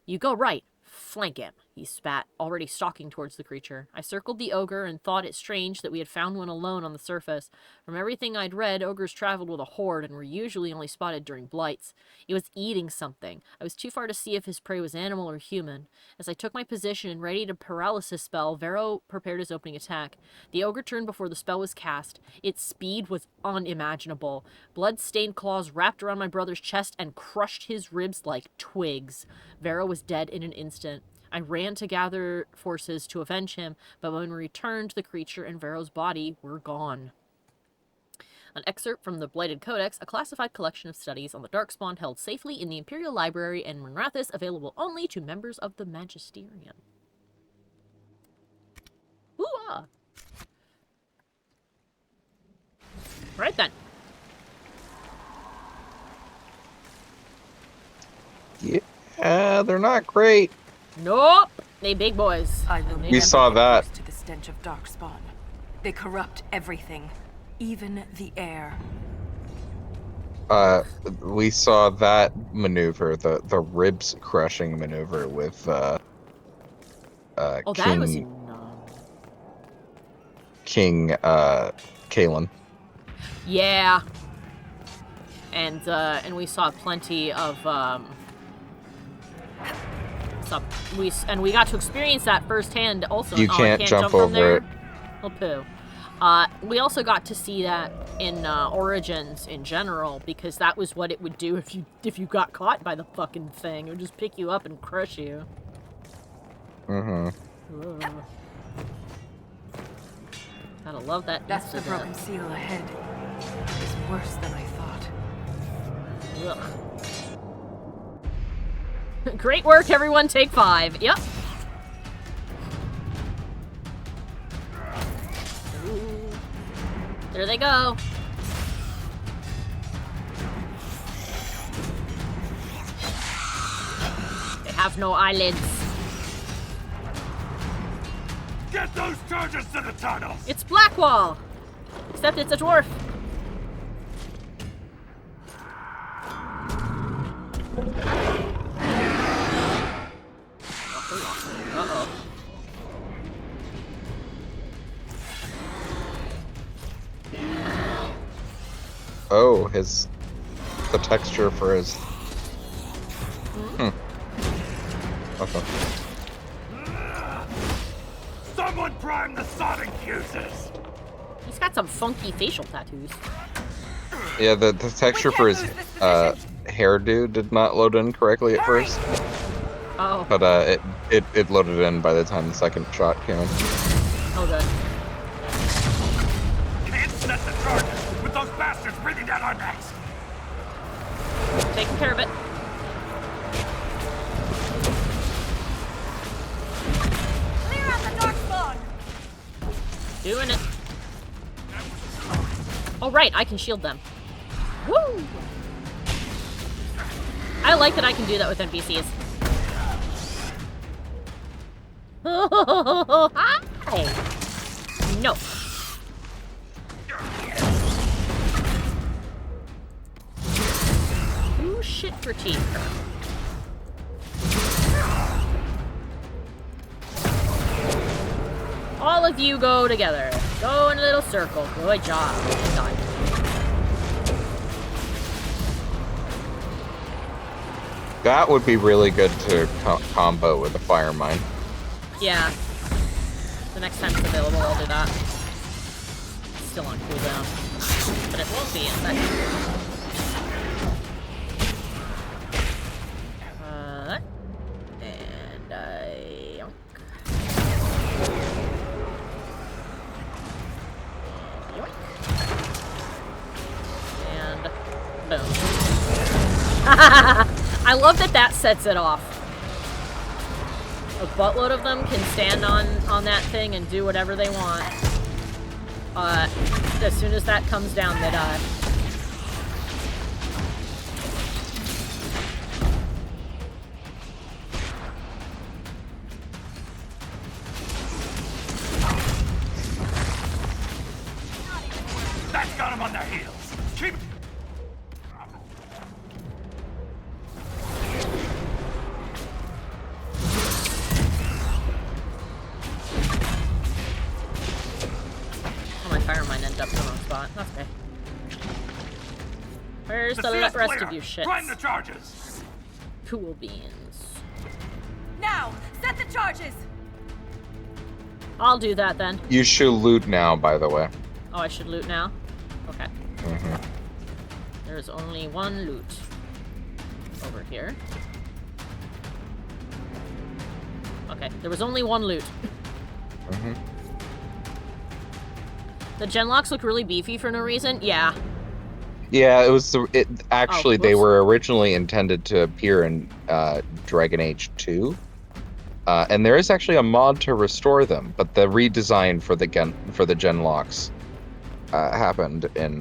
You go right. Flank him, he spat, already stalking towards the creature. I circled the ogre and thought it strange that we had found one alone on the surface. From everything I'd read, ogres traveled with a horde and were usually only spotted during blights. It was eating something. I was too far to see if his prey was animal or human. As I took my position and readied a paralysis spell, Vero prepared his opening attack. The ogre turned before the spell was cast. Its speed was unimaginable. Blood-stained claws wrapped around my brother's chest and crushed his ribs like twigs. Vero was dead in an instant. I ran to gather forces to avenge him, but when we returned, the creature and Vero's body were gone. An excerpt from the Blighted Codex, a classified collection of studies on the Darkspawn held safely in the Imperial Library in Monrathis, available only to members of the Magisterium. Hoo-ah! Right then. Yeah, they're not great. Nope, they big boys. We saw that. To the stench of darkspawn. They corrupt everything, even the air. We saw that maneuver, the ribs crushing maneuver with King Kalen. Yeah. And we saw plenty of we got to experience that firsthand also. You can't jump over it. Oh, poo. We also got to see that in Origins in general, because that was what it would do if you got caught by the fucking thing. It would just pick you up and crush you. Mm-hmm. Gotta love that. That's the broken seal ahead. It's worse than I thought. Ugh. Great work, everyone. Take 5. Yep. Ooh. There they go. They have no eyelids. Get those charges to the tunnel! It's Blackwall! Except it's a dwarf. Uh-oh. Oh, the texture for his... Okay. Someone prime the sonic fuses! He's got some funky facial tattoos. Yeah, the texture for his hairdo did not load in correctly at first. Oh. But it loaded in by the time the second shot came in. Oh, good. Can't set the charges with those bastards breathing down our necks! Taking care of it. Clear out the darkspawn! Doing it. Oh, right, I can shield them. Woo! I like that I can do that with NPCs. Hi! No. Ooh, shit critique her. All of you go together. Go in a little circle. Good job. Good job. That would be really good to combo with a fire mine. Yeah. The next time it's available, I'll do that. It's still on cooldown. But it won't be in a second. I love that that sets it off. A buttload of them can stand on that thing and do whatever they want. As soon as that comes down, they die. That's got them on their heels. Keep... That's okay. Where's the rest of you shits? Prime the charges. Cool beans. Now, set the charges. I'll do that then. You should loot now, by the way. Oh, I should loot now? Okay. There's only one loot over here. Okay, there was only one loot. The genlocks look really beefy for no reason. Yeah. Yeah, it was actually they were originally intended to appear in Dragon Age 2. And there is actually a mod to restore them, but the redesign for the genlocks happened in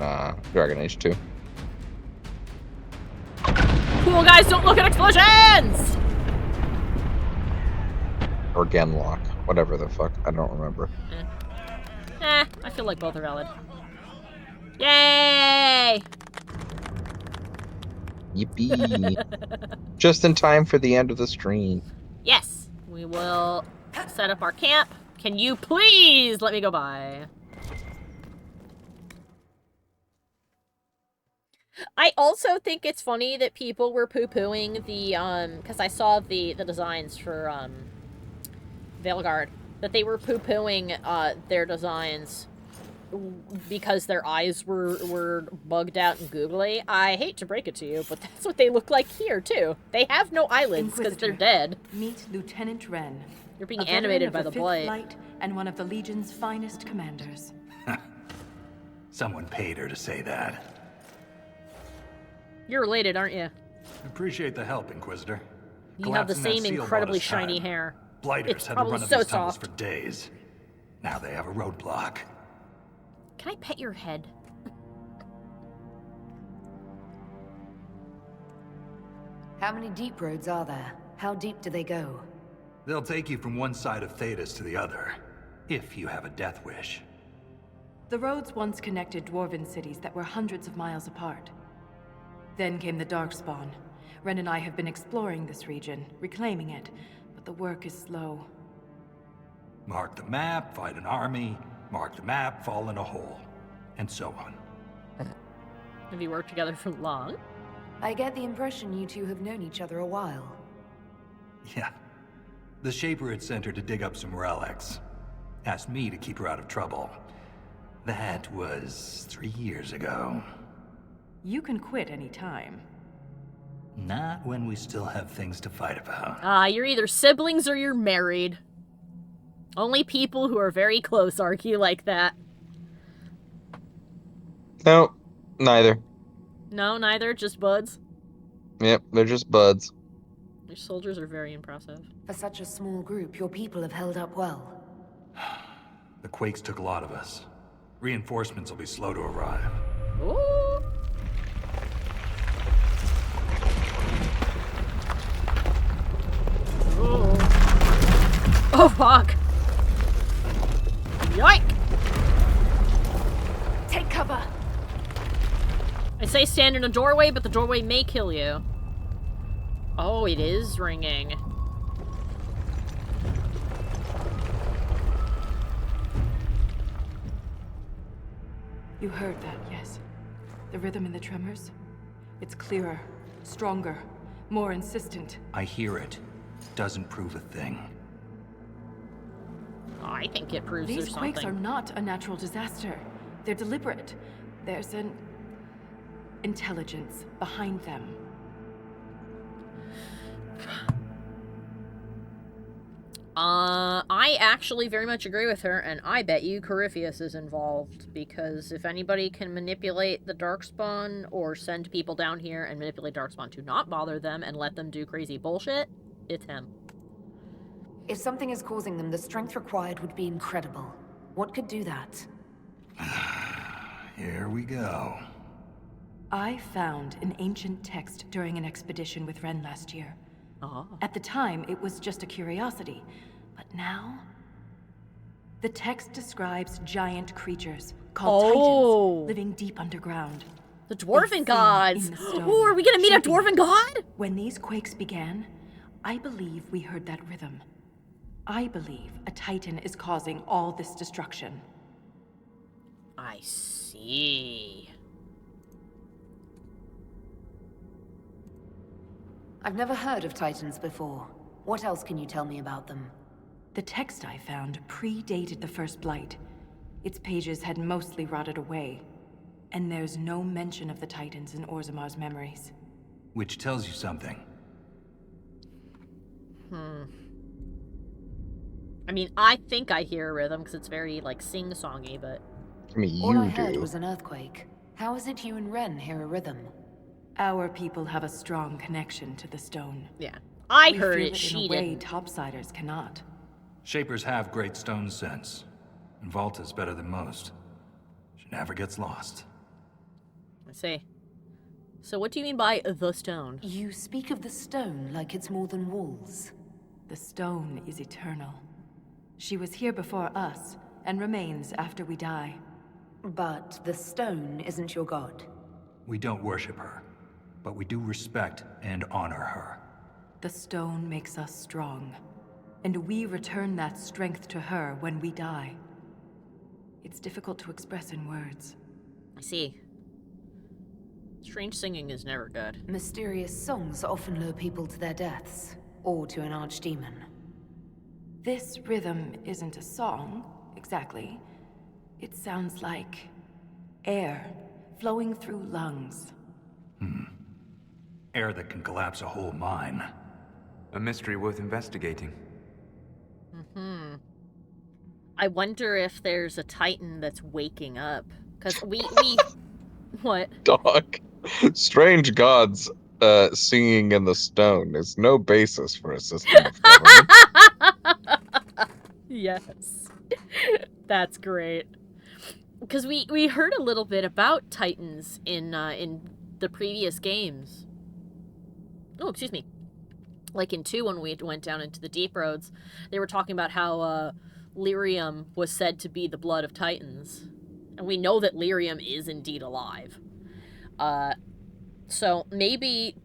Dragon Age 2. Cool guys, don't look at explosions! Or genlock, whatever the fuck, I don't remember. I feel like both are valid. Yay! Yippee! Just in time for the end of the stream. Yes, we will set up our camp. Can you please let me go by? I also think it's funny that people were poo-pooing the, because I saw the designs for, Veilguard, that they were poo-pooing, their designs because their eyes were bugged out and googly. I hate to break it to you, but that's what they look like here, too. They have no eyelids because they're dead. Meet Lieutenant Wren. You're being animated by the blight. Light and one of the Legion's finest commanders. Someone paid her to say that. You're related, aren't you? Appreciate the help, Inquisitor. You have the same incredibly shiny hair. Blighters had to run up these tunnels for days. Now they have a roadblock. Can I pet your head? How many deep roads are there? How deep do they go? They'll take you from one side of Thedas to the other, if you have a death wish. The roads once connected dwarven cities that were hundreds of miles apart. Then came the Darkspawn. Ren and I have been exploring this region, reclaiming it, but the work is slow. Mark the map, fight an army. Mark the map, fall in a hole. And so on. Have you worked together for long? I get the impression you two have known each other a while. Yeah. The Shaper had sent her to dig up some relics. Asked me to keep her out of trouble. That was 3 years ago. You can quit any time. Not when we still have things to fight about. You're either siblings or you're married. Only people who are very close argue like that. No, neither. No, neither, just buds? Yep, they're just buds. Your soldiers are very impressive. For such a small group, your people have held up well. The Quakes took a lot of us. Reinforcements will be slow to arrive. Ooh. Ooh. Oh, fuck. Yoink! Take cover! I say stand in a doorway, but the doorway may kill you. Oh, it is ringing. You heard that, yes? The rhythm in the tremors? It's clearer, stronger, more insistent. I hear it. Doesn't prove a thing. I think it proves These there's something. quakes are not a natural disaster. They're deliberate. There's an intelligence behind them. I actually very much agree with her, and I bet you Corypheus is involved, because if anybody can manipulate the Darkspawn or send people down here and manipulate Darkspawn to not bother them and let them do crazy bullshit, it's him. If something is causing them, the strength required would be incredible. What could do that? Here we go. I found an ancient text during an expedition with Ren last year. Oh. At the time, it was just a curiosity. But now... The text describes giant creatures called Titans living deep underground. The Dwarven gods! Oh, are we gonna meet a Dwarven god? When these quakes began, I believe we heard that rhythm. I believe a Titan is causing all this destruction. I see. I've never heard of Titans before. What else can you tell me about them? The text I found predated the First Blight. Its pages had mostly rotted away. And there's no mention of the Titans in Orzamar's memories. Which tells you something. I mean, I think I hear a rhythm because it's very, like, sing-songy, but... I mean, All I heard was an earthquake. How is it you and Ren hear a rhythm? Our people have a strong connection to the stone. Yeah. I We heard feel it, she in a way didn't. topsiders cannot. Shapers have great stone sense. And Vaulta's better than most. She never gets lost. I see. So what do you mean by the stone? You speak of the stone like it's more than walls. The stone is eternal. She was here before us, and remains after we die. But the stone isn't your god. We don't worship her, but we do respect and honor her. The stone makes us strong, and we return that strength to her when we die. It's difficult to express in words. I see. Strange singing is never good. Mysterious songs often lure people to their deaths, or to an archdemon. This rhythm isn't a song, exactly. It sounds like air flowing through lungs. Air that can collapse a whole mine. A mystery worth investigating. I wonder if there's a Titan that's waking up. Because we... What? Dog. Strange gods singing in the stone is no basis for a system of government. Yes. That's great. Because we heard a little bit about Titans in the previous games. Oh, excuse me. Like in 2, when we went down into the Deep Roads, they were talking about how lyrium was said to be the blood of Titans. And we know that lyrium is indeed alive. So maybe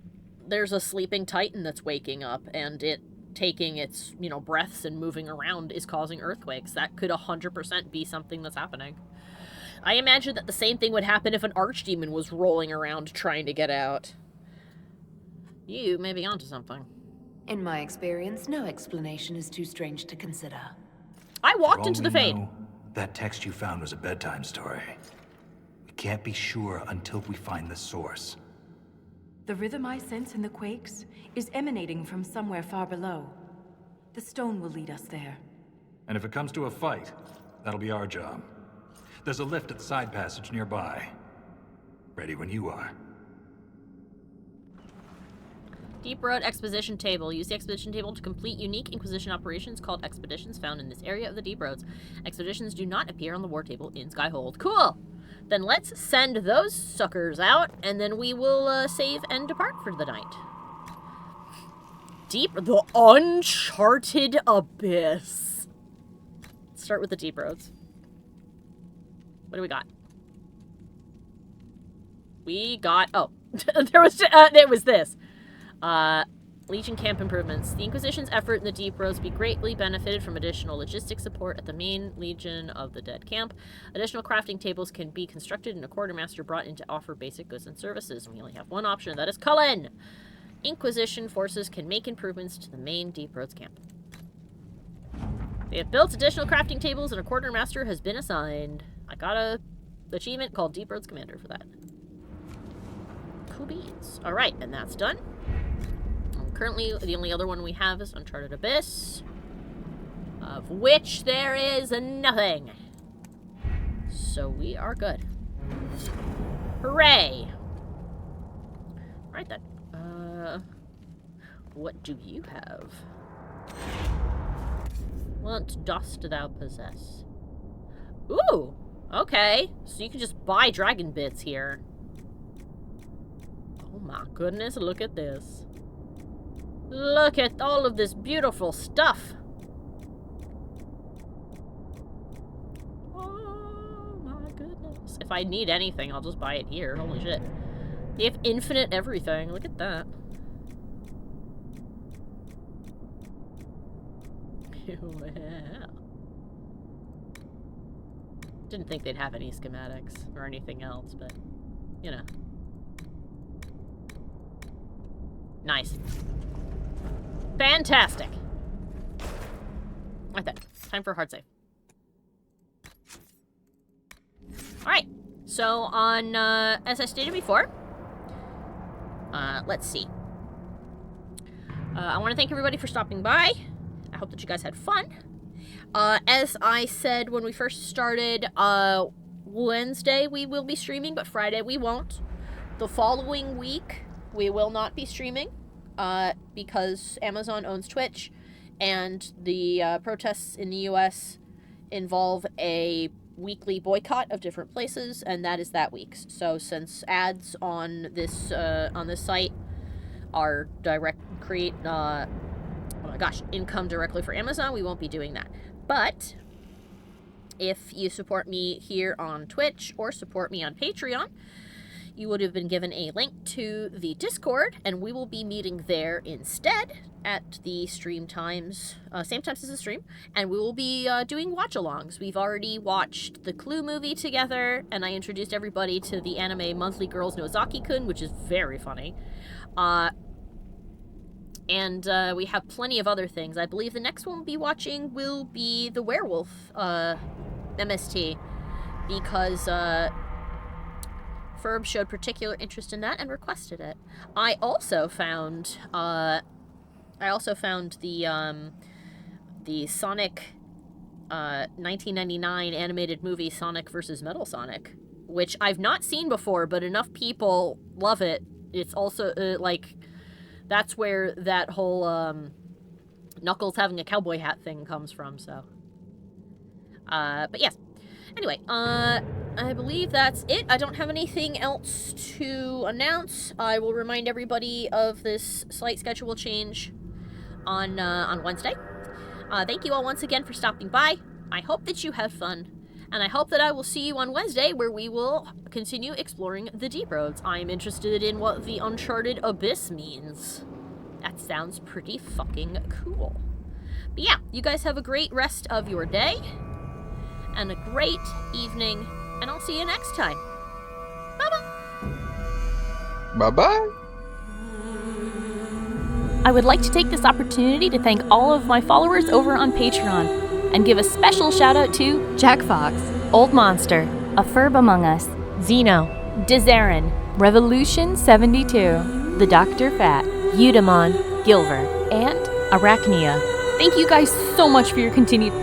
there's a sleeping Titan that's waking up, and it taking its, breaths and moving around is causing earthquakes. That could 100% be something that's happening. I imagine that the same thing would happen if an archdemon was rolling around trying to get out. You may be onto something. In my experience, no explanation is too strange to consider. I walked into the Fade. That text you found was a bedtime story. We can't be sure until we find the source. The rhythm I sense in the quakes is emanating from somewhere far below. The stone will lead us there. And if it comes to a fight, that'll be our job. There's a lift at the side passage nearby. Ready when you are. Deep Road Exposition Table. Use the Exposition Table to complete unique Inquisition operations called expeditions found in this area of the Deep Roads. Expeditions do not appear on the war table in Skyhold. Cool! Then let's send those suckers out, and then we will save and depart for the night. The Uncharted Abyss. Let's start with the Deep Roads. What do we got? It was this. Legion camp improvements. The Inquisition's effort in the Deep Roads be greatly benefited from additional logistic support at the main Legion of the Dead camp. Additional crafting tables can be constructed and a quartermaster brought in to offer basic goods and services. We only have one option, that is Cullen! Inquisition forces can make improvements to the main Deep Roads camp. They have built additional crafting tables and a quartermaster has been assigned. I got a achievement called Deep Roads Commander for that. Cool beans. Alright, and that's done. Currently, the only other one we have is Uncharted Abyss, of which there is nothing. So we are good. Hooray! Alright then. What do you have? What dost thou possess? Ooh! Okay. So you can just buy dragon bits here. Oh my goodness, look at this. Look at all of this beautiful stuff. Oh my goodness. If I need anything, I'll just buy it here. Holy shit. They have infinite everything. Look at that. Didn't think they'd have any schematics or anything else, but, you know. Nice. Fantastic. Right then. Time for a hard save. Alright. So, on, as I stated before, let's see. I want to thank everybody for stopping by. I hope that you guys had fun. As I said when we first started, Wednesday we will be streaming, but Friday we won't. The following week, we will not be streaming, because Amazon owns Twitch, and the protests in the US involve a weekly boycott of different places, and that is that week's. So since ads on this site are income directly for Amazon, we won't be doing that. But if you support me here on Twitch or support me on Patreon, you would have been given a link to the Discord, and we will be meeting there instead at the stream times, same times as the stream, and we will be doing watch-alongs. We've already watched the Clue movie together, and I introduced everybody to the anime Monthly Girls Nozaki-kun, which is very funny. And we have plenty of other things. I believe the next one we'll be watching will be the Werewolf MST, because Ferb showed particular interest in that and requested it. I also found the Sonic 1999 animated movie Sonic vs. Metal Sonic, which I've not seen before, but enough people love it. It's also that's where that whole Knuckles having a cowboy hat thing comes from, so. But yes. Anyway, I believe that's it. I don't have anything else to announce. I will remind everybody of this slight schedule change on Wednesday. Thank you all once again for stopping by. I hope that you have fun. And I hope that I will see you on Wednesday, where we will continue exploring the Deep Roads. I am interested in what the Uncharted Abyss means. That sounds pretty fucking cool. But yeah, you guys have a great rest of your day, and a great evening, and I'll see you next time. Bye-bye! Bye-bye! I would like to take this opportunity to thank all of my followers over on Patreon, and give a special shout out to Jack Fox, Old Monster, A Ferb Among Us, Zeno, Dizarin, Revolution 72, The Dr. Fat, Eudemon, Gilver, and Arachnia. Thank you guys so much for your continued